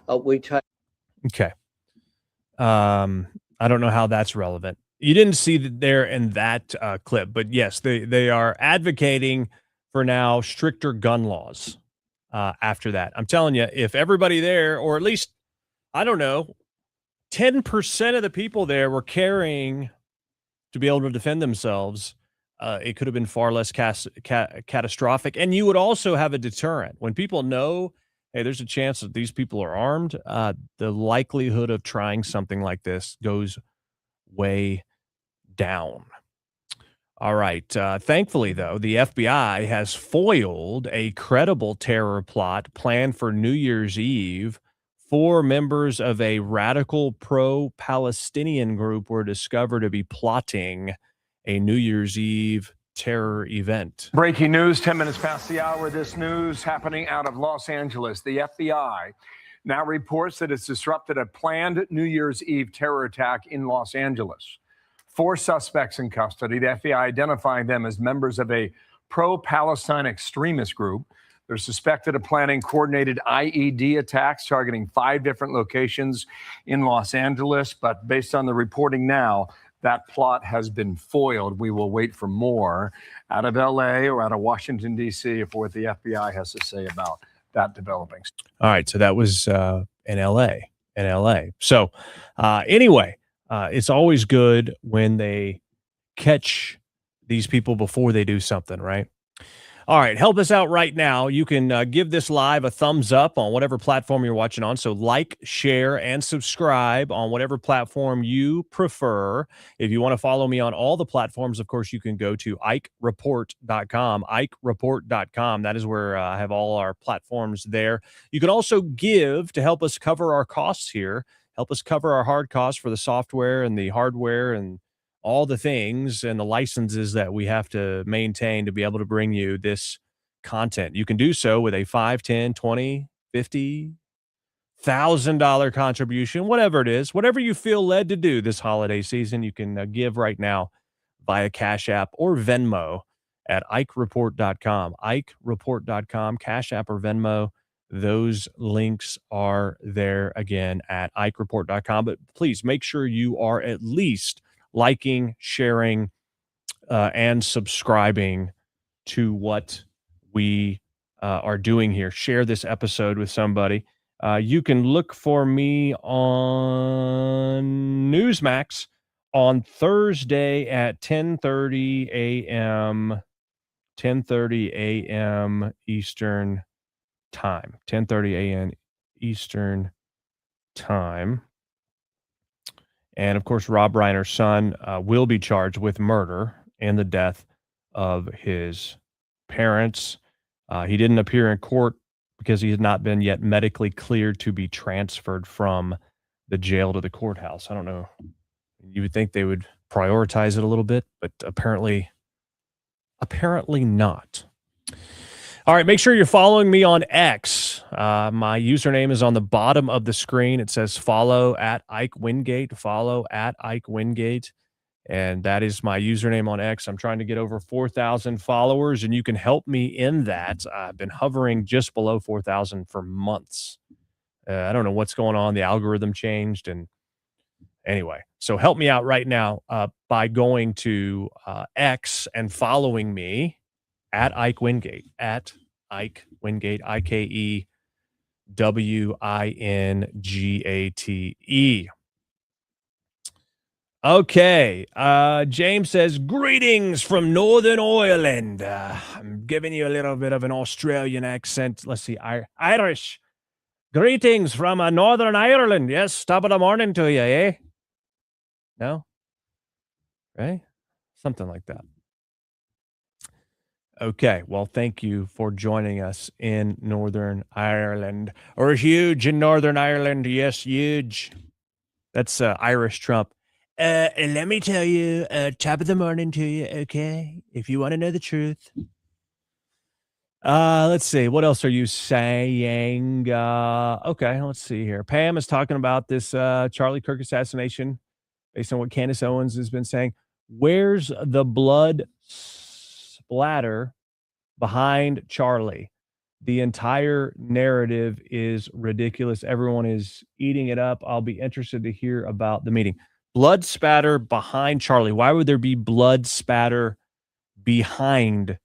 We take. Okay. I don't know how that's relevant. You didn't see that there in that clip, but yes, they are advocating for now stricter gun laws after that. I'm telling you, if everybody there, or at least, I don't know, 10% of the people there were carrying to be able to defend themselves, it could have been far less catastrophic. And you would also have a deterrent. When people know, hey, there's a chance that these people are armed, the likelihood of trying something like this goes way down. All right. Thankfully, though, the FBI has foiled a credible terror plot planned for New Year's Eve. 4 members of a radical pro-Palestinian group were discovered to be plotting a New Year's Eve terror event. Breaking news, 10 minutes past the hour. This news happening out of Los Angeles. The FBI now reports that it's disrupted a planned New Year's Eve terror attack in Los Angeles. 4 suspects in custody. The FBI identifying them as members of a pro-Palestine extremist group. They're suspected of planning coordinated IED attacks targeting 5 different locations in Los Angeles. But based on the reporting now, that plot has been foiled. We will wait for more out of LA or out of Washington, D.C. for what the FBI has to say about that developing. All right. So that was in LA. So anyway, it's always good when they catch these people before they do something, right? All right, help us out right now. You can give this live a thumbs up on whatever platform you're watching on. So like, share, and subscribe on whatever platform you prefer. If you want to follow me on all the platforms, of course, you can go to IkeReport.com, IkeReport.com. That is where I have all our platforms there. You can also give to help us cover our costs here, help us cover our hard costs for the software and the hardware and all the things and the licenses that we have to maintain to be able to bring you this content. You can do so with a $5, $10, $20, $50,000 contribution, whatever it is, whatever you feel led to do this holiday season. You can give right now via Cash App or Venmo at IkeReport.com, IkeReport.com, Cash App or Venmo. Those links are there again at IkeReport.com. But please make sure you are at least liking, sharing, and subscribing to what we are doing here. Share this episode with somebody. You can look for me on Newsmax on Thursday at 10:30 a.m. Eastern time. 10:30 a.m. Eastern time. And, of course, Rob Reiner's son will be charged with murder and the death of his parents. He didn't appear in court because he had not been yet medically cleared to be transferred from the jail to the courthouse. I don't know. You would think they would prioritize it a little bit, but apparently not. All right, make sure you're following me on X. My username is on the bottom of the screen. It says follow at Ike Wingate, follow at Ike Wingate. And that is my username on X. I'm trying to get over 4,000 followers, and you can help me in that. I've been hovering just below 4,000 for months. I don't know what's going on. The algorithm changed. And anyway, so help me out right now by going to X and following me at Ike Wingate, at Ike Wingate, IKEWINGATE. Okay. James says, greetings from Northern Ireland. I'm giving you a little bit of an Australian accent. Let's see. Irish. Greetings from Northern Ireland. Yes, top of the morning to you, eh? No? Right? Something like that. Okay. Well, thank you for joining us in Northern Ireland. Or huge in Northern Ireland. Yes, huge. That's Irish Trump. Let me tell you, top of the morning to you, okay? If you want to know the truth. Let's see. What else are you saying? Okay, let's see here. Pam is talking about this Charlie Kirk assassination based on what Candace Owens has been saying. Where's the blood splatter behind Charlie? The entire narrative is ridiculous. Everyone is eating it up. I'll be interested to hear about the meeting. Blood spatter behind Charlie. Why would there be blood spatter behind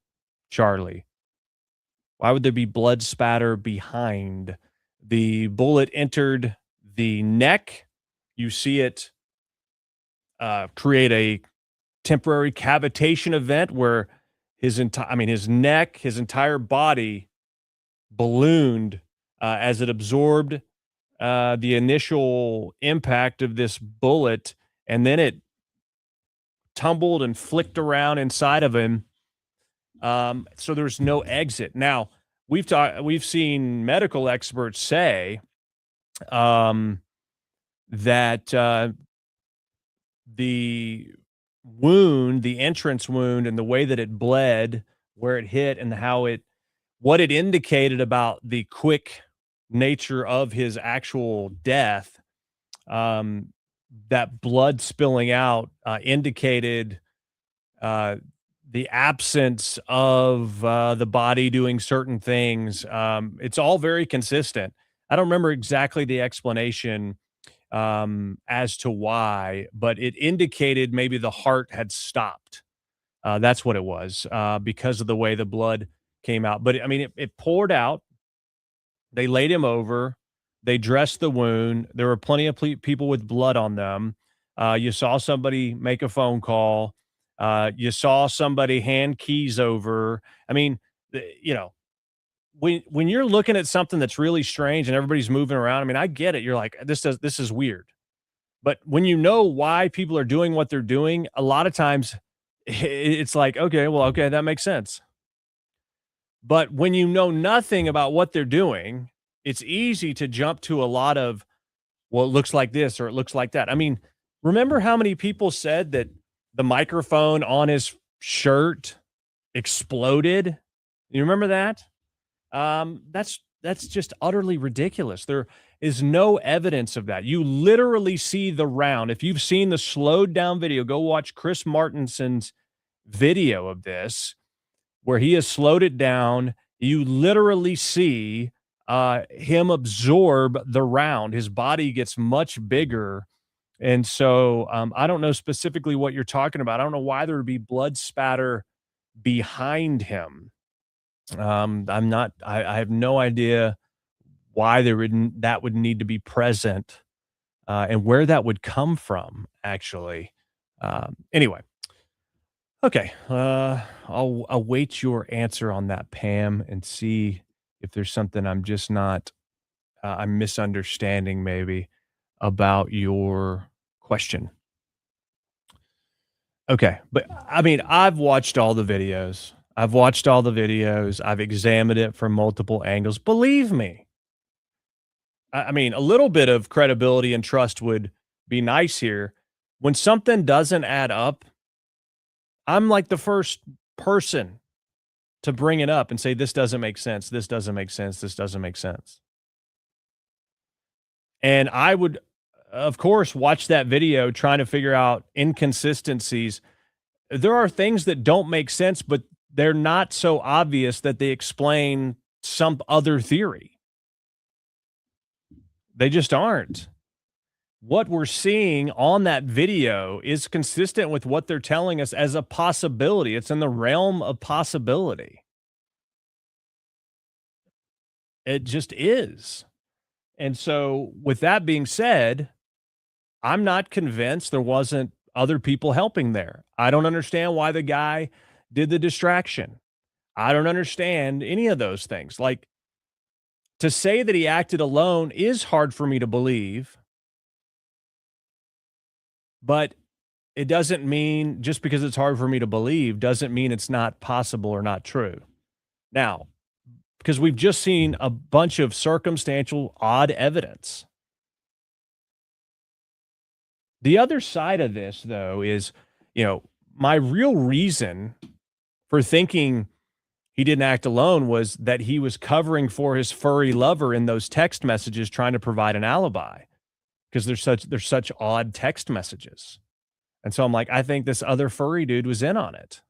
Charlie? Why would there be blood spatter behind? The bullet entered the neck. You see it create a temporary cavitation event where his neck, his entire body ballooned as it absorbed the initial impact of this bullet, and then it tumbled and flicked around inside of him. So there's no exit. Now, we've seen medical experts say that the wound, the entrance wound, and the way that it bled, where it hit, and what it indicated about the quick nature of his actual death, that blood spilling out indicated the absence of the body doing certain things. It's all very consistent. I don't remember exactly the explanation as to why, but it indicated maybe the heart had stopped. That's what it was, because of the way the blood came out. But I mean, it poured out. They laid him over. They dressed the wound. There were plenty of people with blood on them. You saw somebody make a phone call. You saw somebody hand keys over. I mean, when you're looking at something that's really strange and everybody's moving around, I mean, I get it. You're like, this is weird. But when you know why people are doing what they're doing, a lot of times it's like, okay, that makes sense. But when you know nothing about what they're doing, it's easy to jump to a lot of, well, it looks like this or it looks like that. I mean, remember how many people said that the microphone on his shirt exploded? You remember that? That's just utterly ridiculous. There is no evidence of that. You literally see the round. If you've seen the slowed down video, go watch Chris Martinson's video of this, where he has slowed it down. You literally see him absorb the round. His body gets much bigger. And so I don't know specifically what you're talking about. I don't know why there would be blood spatter behind him. I have no idea why that would need to be present and where that would come from, actually. Anyway. Okay. I'll await your answer on that, Pam, and see if there's something I'm just not, I'm misunderstanding maybe about your question. Okay. But I mean, I've watched all the videos. I've examined it from multiple angles. Believe me. I mean, a little bit of credibility and trust would be nice here. When something doesn't add up, I'm like the first person to bring it up and say, this doesn't make sense. This doesn't make sense. This doesn't make sense. And I would, of course, watch that video trying to figure out inconsistencies. There are things that don't make sense, but they're not so obvious that they explain some other theory. They just aren't. What we're seeing on that video is consistent with what they're telling us as a possibility. It's in the realm of possibility. It just is. And so with that being said, I'm not convinced there wasn't other people helping there. I don't understand why the guy did the distraction. I don't understand any of those things. Like, to say that he acted alone is hard for me to believe, but it doesn't mean, just because it's hard for me to believe doesn't mean it's not possible or not true. Now, because we've just seen a bunch of circumstantial odd evidence. The other side of this, though, is, my real reason for thinking he didn't act alone was that he was covering for his furry lover in those text messages, trying to provide an alibi, because there's such odd text messages. And so I'm like, I think this other furry dude was in on it.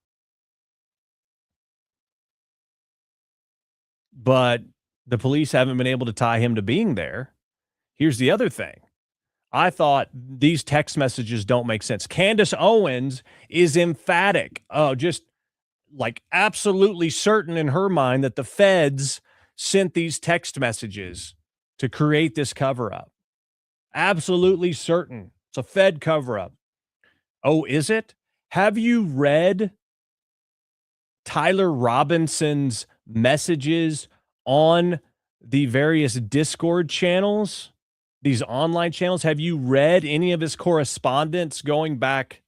But the police haven't been able to tie him to being there. Here's the other thing. I thought these text messages don't make sense. Candace Owens is emphatic. Oh, just like absolutely certain in her mind that the feds sent these text messages to create this cover-up. Absolutely certain. It's a Fed cover-up. Oh, is it? Have you read Tyler Robinson's messages on the various Discord channels, these online channels? Have you read any of his correspondence going back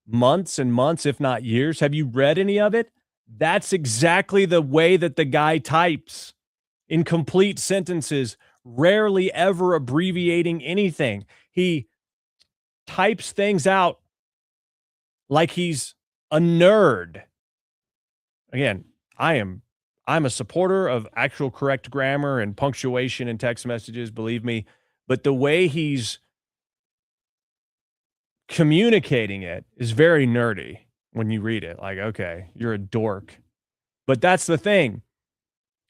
months and months, if not years? Have you read any of it? That's exactly the way that the guy types, in complete sentences, rarely ever abbreviating anything. He types things out like he's a nerd. Again, I'm a supporter of actual correct grammar and punctuation in text messages, believe me, but the way he's communicating it is very nerdy when you read it. Like, okay, you're a dork. But that's the thing.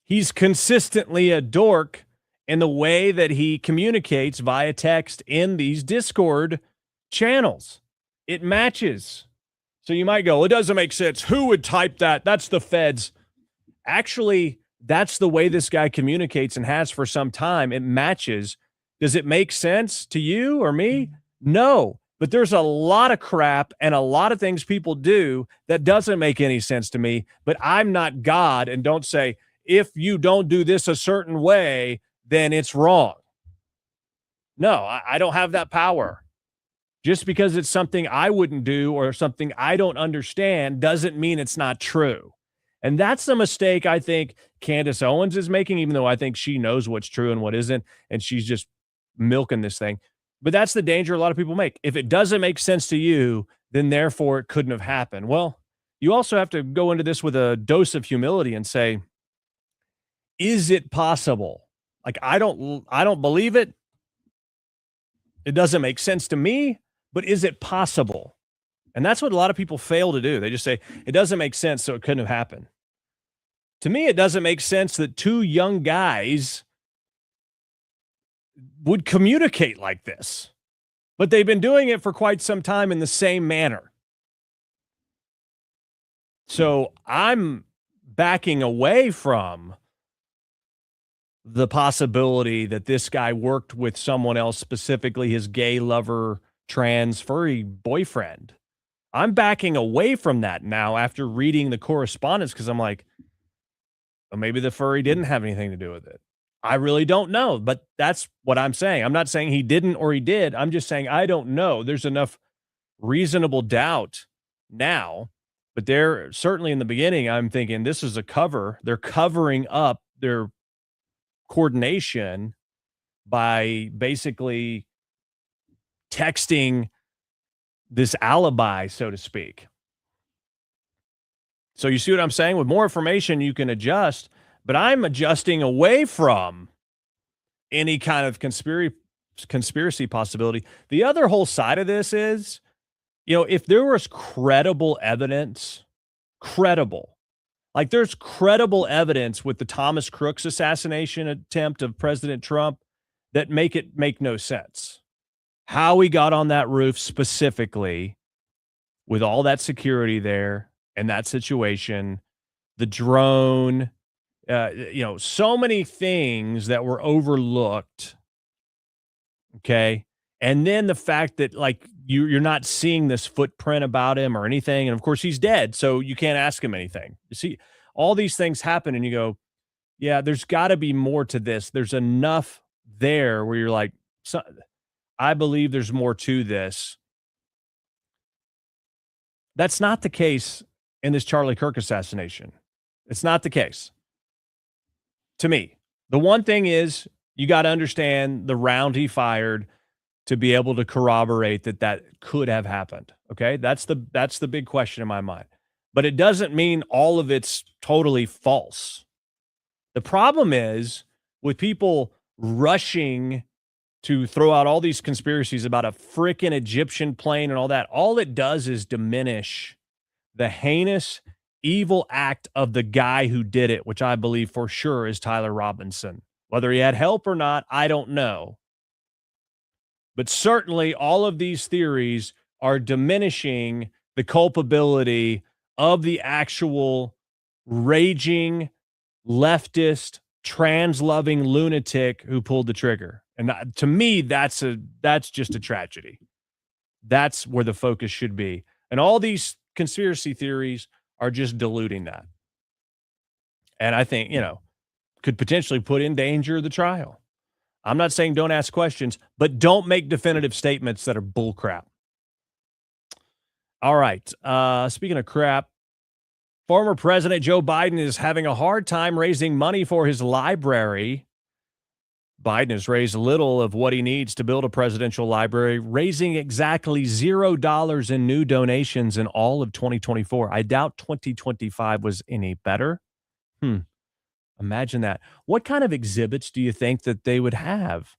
He's consistently a dork in the way that he communicates via text in these Discord channels. It matches. So you might go, it doesn't make sense. Who would type that? That's the feds. Actually, that's the way this guy communicates and has for some time. It matches. Does it make sense to you or me? No. But there's a lot of crap and a lot of things people do that doesn't make any sense to me. But I'm not God and don't say, if you don't do this a certain way, then it's wrong. No, I don't have that power. Just because it's something I wouldn't do or something I don't understand doesn't mean it's not true. And that's the mistake I think Candace Owens is making, even though I think she knows what's true and what isn't, and she's just milking this thing. But that's the danger a lot of people make. If it doesn't make sense to you, then therefore it couldn't have happened. Well, you also have to go into this with a dose of humility and say, is it possible? Like, I don't believe it. It doesn't make sense to me, but is it possible? And that's what a lot of people fail to do. They just say, it doesn't make sense, so it couldn't have happened. To me, it doesn't make sense that two young guys would communicate like this, but they've been doing it for quite some time in the same manner. So I'm backing away from the possibility that this guy worked with someone else, specifically his gay lover, trans, furry boyfriend. I'm backing away from that now after reading the correspondence, because I'm like, well, maybe the furry didn't have anything to do with it. I really don't know, but that's what I'm saying. I'm not saying he didn't or he did. I'm just saying I don't know. There's enough reasonable doubt now, but they're certainly in the beginning, I'm thinking this is a cover. They're covering up their coordination by basically texting this alibi, so to speak. So you see what I'm saying? With more information, you can adjust, but I'm adjusting away from any kind of conspiracy possibility. The other whole side of this is, if there was credible evidence, like there's credible evidence with the Thomas Crooks assassination attempt of President Trump that make no sense. How he got on that roof specifically with all that security there and that situation, the drone, so many things that were overlooked. Okay. And then the fact that like you're not seeing this footprint about him or anything. And of course he's dead, so you can't ask him anything. You see, all these things happen and you go, yeah, there's got to be more to this. There's enough there where you're like, so, I believe there's more to this. That's not the case in this Charlie Kirk assassination. It's not the case. To me, the one thing is you got to understand the round he fired to be able to corroborate that could have happened. Okay. That's the big question in my mind, but it doesn't mean all of it's totally false. The problem is with people rushing to throw out all these conspiracies about a freaking Egyptian plane and all that. All it does is diminish the heinous, evil act of the guy who did it, which I believe for sure is Tyler Robinson. Whether he had help or not, I don't know. But certainly all of these theories are diminishing the culpability of the actual raging, leftist, trans-loving lunatic who pulled the trigger. And to me, that's just a tragedy. That's where the focus should be. And all these conspiracy theories are just diluting that. And I think, could potentially put in danger the trial. I'm not saying don't ask questions, but don't make definitive statements that are bullcrap. All right. Speaking of crap, former President Joe Biden is having a hard time raising money for his library. Biden has raised little of what he needs to build a presidential library, raising exactly $0 in new donations in all of 2024. I doubt 2025 was any better. Imagine that. What kind of exhibits do you think that they would have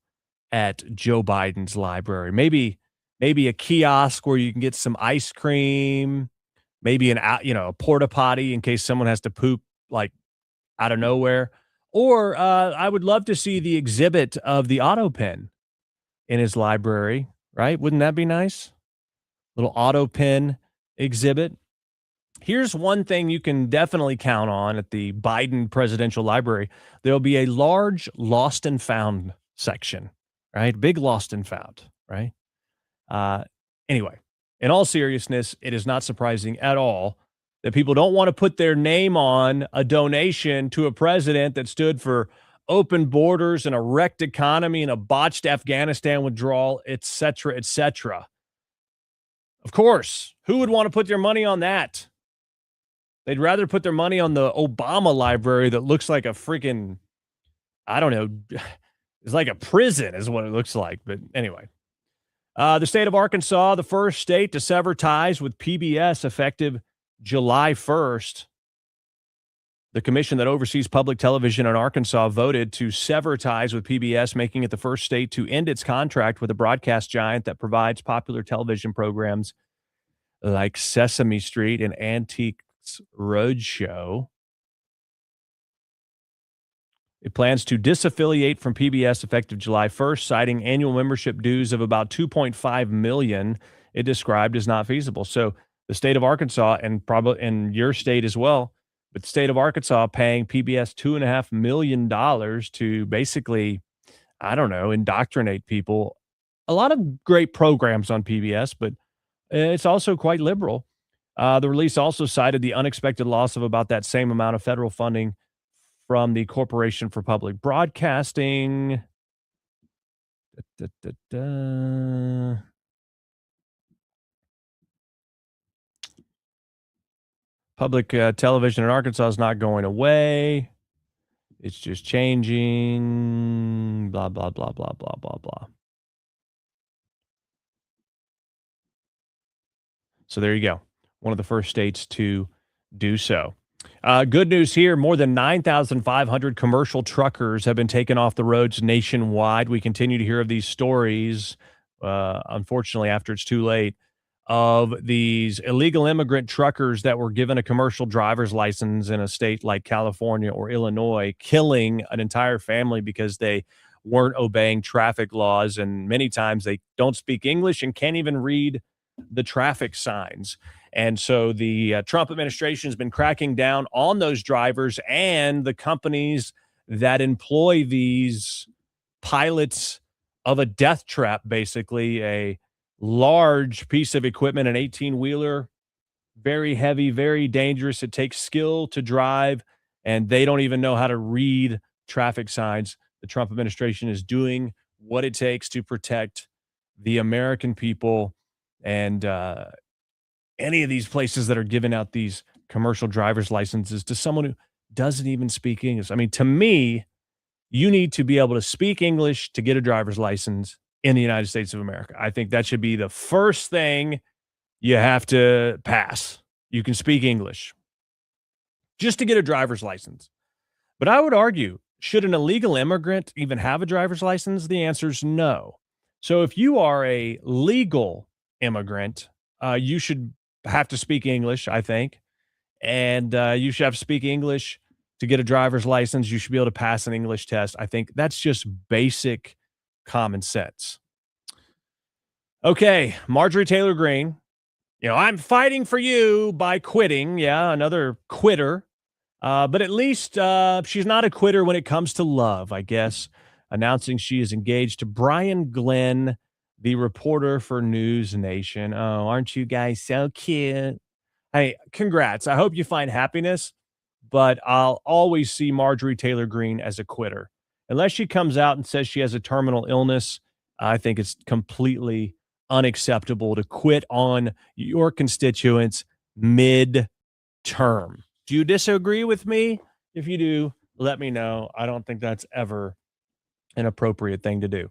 at Joe Biden's library? Maybe a kiosk where you can get some ice cream, maybe a porta potty in case someone has to poop like out of nowhere. Or I would love to see the exhibit of the auto pen in his library, right? Wouldn't that be nice? Little auto pen exhibit. Here's one thing you can definitely count on at the Biden Presidential Library. There'll be a large lost and found section, right? Big lost and found, right? Anyway, in all seriousness, it is not surprising at all that people don't want to put their name on a donation to a president that stood for open borders and a wrecked economy and a botched Afghanistan withdrawal, et cetera, et cetera. Of course, who would want to put their money on that? They'd rather put their money on the Obama library that looks like a freaking, I don't know, it's like a prison is what it looks like. But anyway, the state of Arkansas, the first state to sever ties with PBS effective July 1st. The commission that oversees public television in Arkansas voted to sever ties with PBS, making it the first state to end its contract with a broadcast giant that provides popular television programs like Sesame Street and Antiques Roadshow. It plans to disaffiliate from PBS effective July 1st, citing annual membership dues of about $2.5 million. It described as not feasible. So the state of Arkansas, and probably in your state as well, but the state of Arkansas paying PBS $2.5 million to basically, I don't know, indoctrinate people. A lot of great programs on PBS, but it's also quite liberal. The release also cited the unexpected loss of about that same amount of federal funding from the Corporation for Public Broadcasting. Public television in Arkansas is not going away. It's just changing. Blah, blah, blah, blah, blah, blah, blah. So there you go. One of the first states to do so. Good news here. More than 9,500 commercial truckers have been taken off the roads nationwide. We continue to hear of these stories, unfortunately, after it's too late, of these illegal immigrant truckers that were given a commercial driver's license in a state like California or Illinois, killing an entire family because they weren't obeying traffic laws. And many times they don't speak English and can't even read the traffic signs. And so the Trump administration has been cracking down on those drivers and the companies that employ these pilots of a death trap, basically a large piece of equipment, an 18-wheeler, very heavy, very dangerous. It takes skill to drive, and they don't even know how to read traffic signs. The Trump administration is doing what it takes to protect the American people, and any of these places that are giving out these commercial driver's licenses to someone who doesn't even speak English. I mean, to me, you need to be able to speak English to get a driver's license in the United States of America. I think that should be the first thing you have to pass. You can speak English just to get a driver's license. But I would argue, should an illegal immigrant even have a driver's license? The answer is no. So if you are a legal immigrant, you should have to speak English, I think. And you should have to speak English to get a driver's license. You should be able to pass an English test. I think that's just basic common sense. Okay, Marjorie Taylor Greene. I'm fighting for you by quitting. Yeah, another quitter. But at least she's not a quitter when it comes to love, I guess. Announcing she is engaged to Brian Glenn, the reporter for News Nation. Oh, aren't you guys so cute? Hey, congrats. I hope you find happiness, but I'll always see Marjorie Taylor Greene as a quitter. Unless she comes out and says she has a terminal illness, I think it's completely unacceptable to quit on your constituents mid-term. Do you disagree with me? If you do, let me know. I don't think that's ever an appropriate thing to do.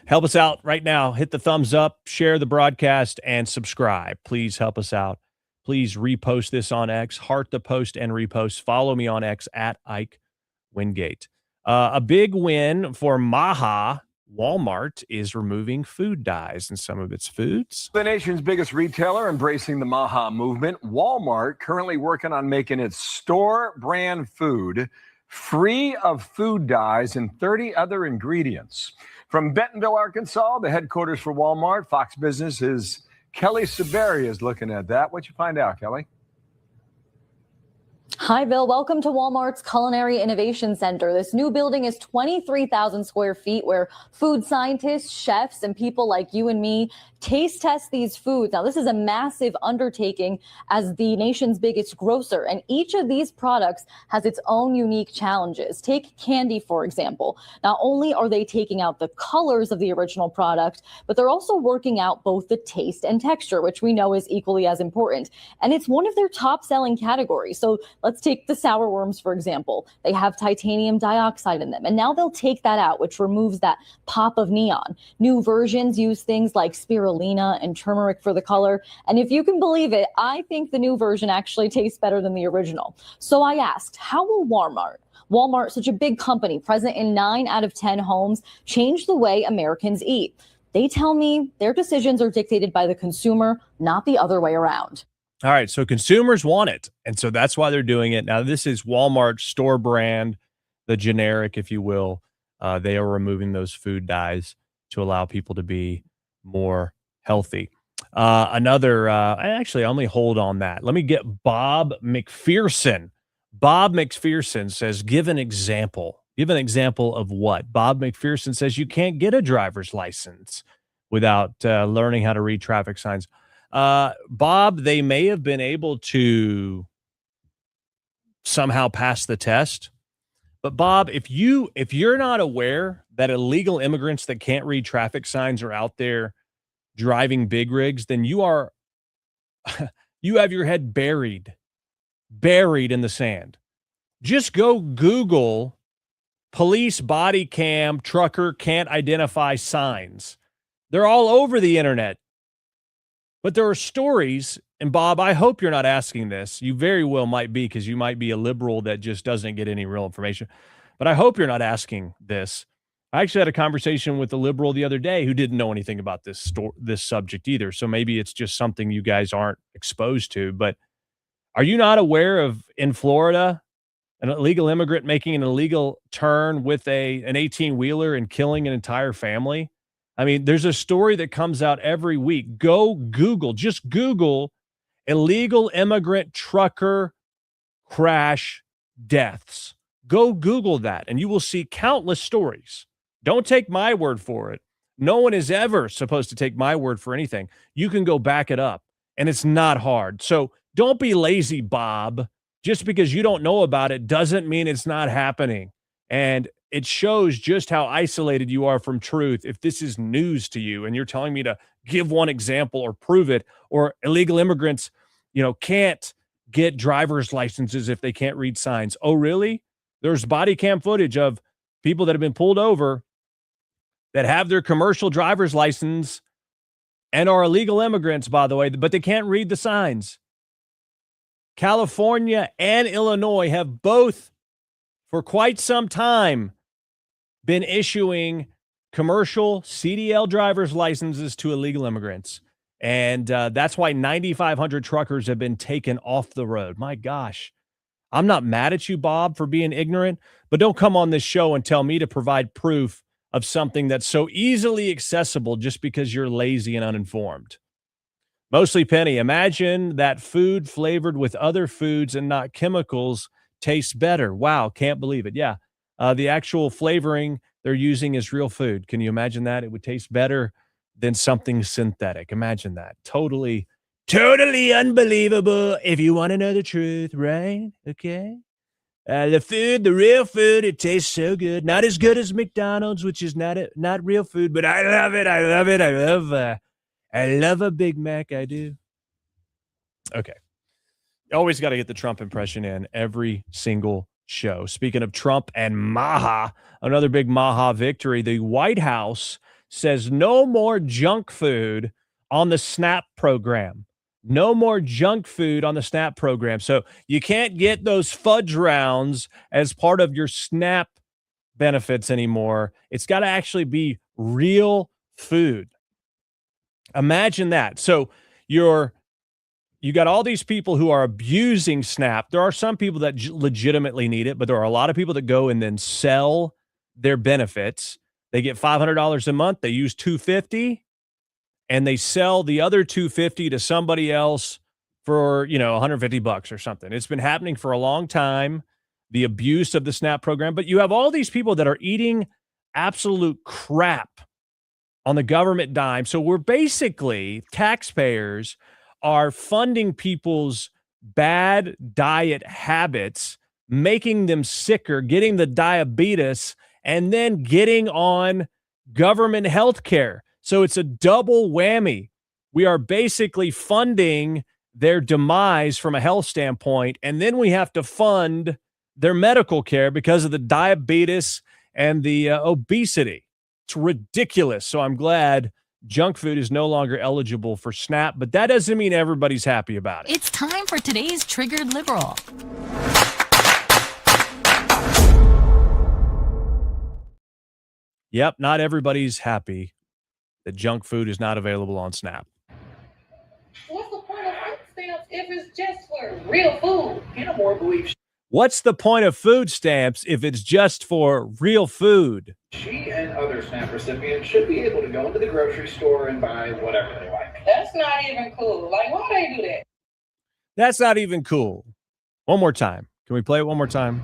Help us out right now. Hit the thumbs up, share the broadcast, and subscribe. Please help us out. Please repost this on X, heart the post and repost. Follow me on X at Ike Wingate. A big win for Maha. Walmart is removing food dyes in some of its foods. The nation's biggest retailer embracing the Maha movement, Walmart, currently working on making its store brand food free of food dyes and 30 other ingredients. From Bentonville, Arkansas, the headquarters for Walmart, Fox Business' Kelly Saberi is looking at that. What'd you find out, Kelly? Hi, Bill. Welcome to Walmart's Culinary Innovation Center. This new building is 23,000 square feet where food scientists, chefs, and people like you and me taste test these foods. Now, this is a massive undertaking as the nation's biggest grocer, and each of these products has its own unique challenges. Take candy, for example. Not only are they taking out the colors of the original product, but they're also working out both the taste and texture, which we know is equally as important. And it's one of their top selling categories. So let's take the sour worms, for example. They have titanium dioxide in them, and now they'll take that out, which removes that pop of neon. New versions use things like spirulina and turmeric for the color. And if you can believe it, I think the new version actually tastes better than the original. So I asked, how will Walmart, such a big company present in 9 out of 10 homes, change the way Americans eat? They tell me their decisions are dictated by the consumer, not the other way around. All right, so consumers want it, and so that's why they're doing it. Now, this is Walmart's store brand, the generic, if you will. They are removing those food dyes to allow people to be more healthy. Actually, let me hold on that. Let me get Bob McPherson. Bob McPherson says, give an example. Give an example of what? Bob McPherson says you can't get a driver's license without learning how to read traffic signs. Bob, they may have been able to somehow pass the test. But Bob, if you're not aware that illegal immigrants that can't read traffic signs are out there driving big rigs, then you have your head buried in the sand. Just go Google police body cam trucker can't identify signs. They're all over the internet. But there are stories, and Bob, I hope you're not asking this. You very well might be, because you might be a liberal that just doesn't get any real information. But I hope you're not asking this. I actually had a conversation with a liberal the other day who didn't know anything about this subject either. So maybe it's just something you guys aren't exposed to. But are you not aware of, in Florida, an illegal immigrant making an illegal turn with an 18-wheeler and killing an entire family? I mean, there's a story that comes out every week. Go Google, just Google illegal immigrant trucker crash deaths. Go Google that, and you will see countless stories. Don't take my word for it. No one is ever supposed to take my word for anything. You can go back it up, and it's not hard. So don't be lazy, Bob. Just because you don't know about it doesn't mean it's not happening. And it shows just how isolated you are from truth if this is news to you and you're telling me to give one example or prove it, or illegal immigrants, can't get driver's licenses if they can't read signs. Oh, really? There's body cam footage of people that have been pulled over that have their commercial driver's license and are illegal immigrants, by the way, but they can't read the signs. California and Illinois have both, for quite some time, been issuing commercial CDL driver's licenses to illegal immigrants. And that's why 9,500 truckers have been taken off the road. My gosh. I'm not mad at you, Bob, for being ignorant, but don't come on this show and tell me to provide proof of something that's so easily accessible just because you're lazy and uninformed. Mostly Penny, imagine that food flavored with other foods and not chemicals tastes better. Wow, can't believe it. Yeah, the actual flavoring they're using is real food. Can you imagine that? It would taste better than something synthetic. Imagine that. Totally unbelievable if you want to know the truth, right? Okay. The real food, it tastes so good. Not as good as McDonald's, which is not real food, but I love it. I love a Big Mac. I do. Okay. Always got to get the Trump impression in every single show. Speaking of Trump and Maha, another big Maha victory. The White House says no more junk food on the SNAP program. No more junk food on the SNAP program. So you can't get those fudge rounds as part of your SNAP benefits anymore. It's got to actually be real food. Imagine that. So you got all these people who are abusing SNAP. There are some people that legitimately need it, but there are a lot of people that go and then sell their benefits. They get $500 a month. They use $250. And they sell the other $250 to somebody else for, $150 or something. It's been happening for a long time, the abuse of the SNAP program. But you have all these people that are eating absolute crap on the government dime. So we're basically, taxpayers are funding people's bad diet habits, making them sicker, getting the diabetes, and then getting on government health care. So it's a double whammy. We are basically funding their demise from a health standpoint, and then we have to fund their medical care because of the diabetes and the obesity. It's ridiculous. So I'm glad junk food is no longer eligible for SNAP, but that doesn't mean everybody's happy about it. It's time for today's Triggered Liberal. Yep, not everybody's happy that junk food is not available on SNAP. What's the point of food stamps if it's just for real food? Kenmore believes What's the point of food stamps if it's just for real food? she and other SNAP recipients should be able to go into the grocery store and buy whatever they like. That's not even cool. Like, why they do that? That's not even cool. One more time. Can we play it one more time?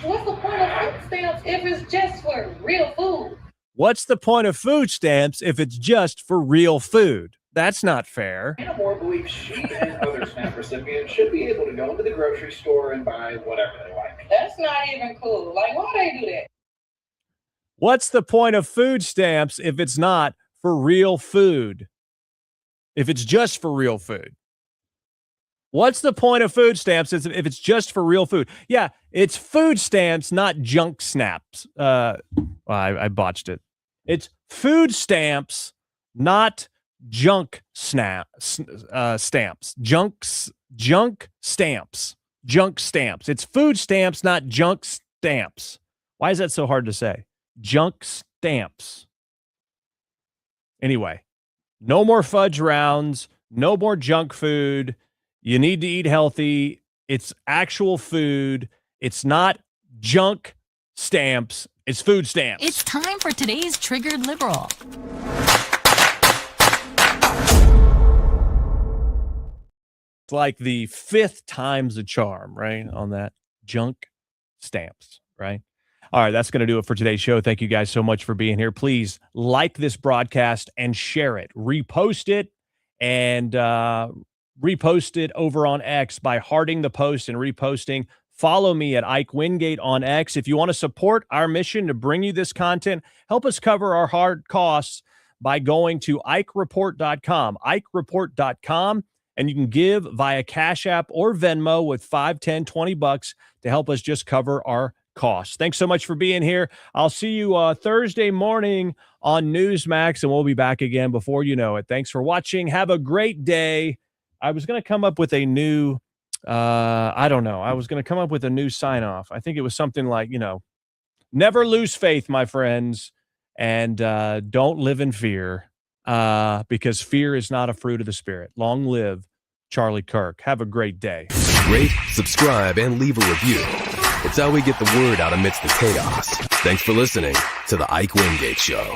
What's the point of food stamps if it's just for real food? What's the point of food stamps if it's just for real food? That's not fair. Kenmore believes she and other SNAP recipients should be able to go into the grocery store and buy whatever they like. That's not even cool. Like, why they do that? What's the point of food stamps if it's not for real food? If it's just for real food? What's the point of food stamps if it's just for real food? Yeah, it's food stamps, not junk snaps. I botched it. It's food stamps, not junk stamps. Junk stamps. Junk stamps. It's food stamps, not junk stamps. Why is that so hard to say? Junk stamps. Anyway, no more fudge rounds, no more junk food. You need to eat healthy. It's actual food. It's not junk stamps. It's food stamps. It's time for today's Triggered Liberal. It's like the 5th time's a charm, right? On that junk stamps, right? All right, that's going to do it for today's show. Thank you guys so much for being here. Please like this broadcast and share it. Repost it and repost it over on X by hearting the post and reposting. Follow me at Ike Wingate on X. If you want to support our mission to bring you this content, help us cover our hard costs by going to IkeReport.com, IkeReport.com, and you can give via Cash App or Venmo with $5, $10, $20 to help us just cover our costs. Thanks so much for being here. I'll see you Thursday morning on Newsmax, and we'll be back again before you know it. Thanks for watching. Have a great day. I was going to come up with a new, I don't know. I was going to come up with a new sign off. I think it was something like, never lose faith, my friends, and don't live in fear because fear is not a fruit of the Spirit. Long live Charlie Kirk. Have a great day. Rate, subscribe, and leave a review. It's how we get the word out amidst the chaos. Thanks for listening to The Ike Wingate Show.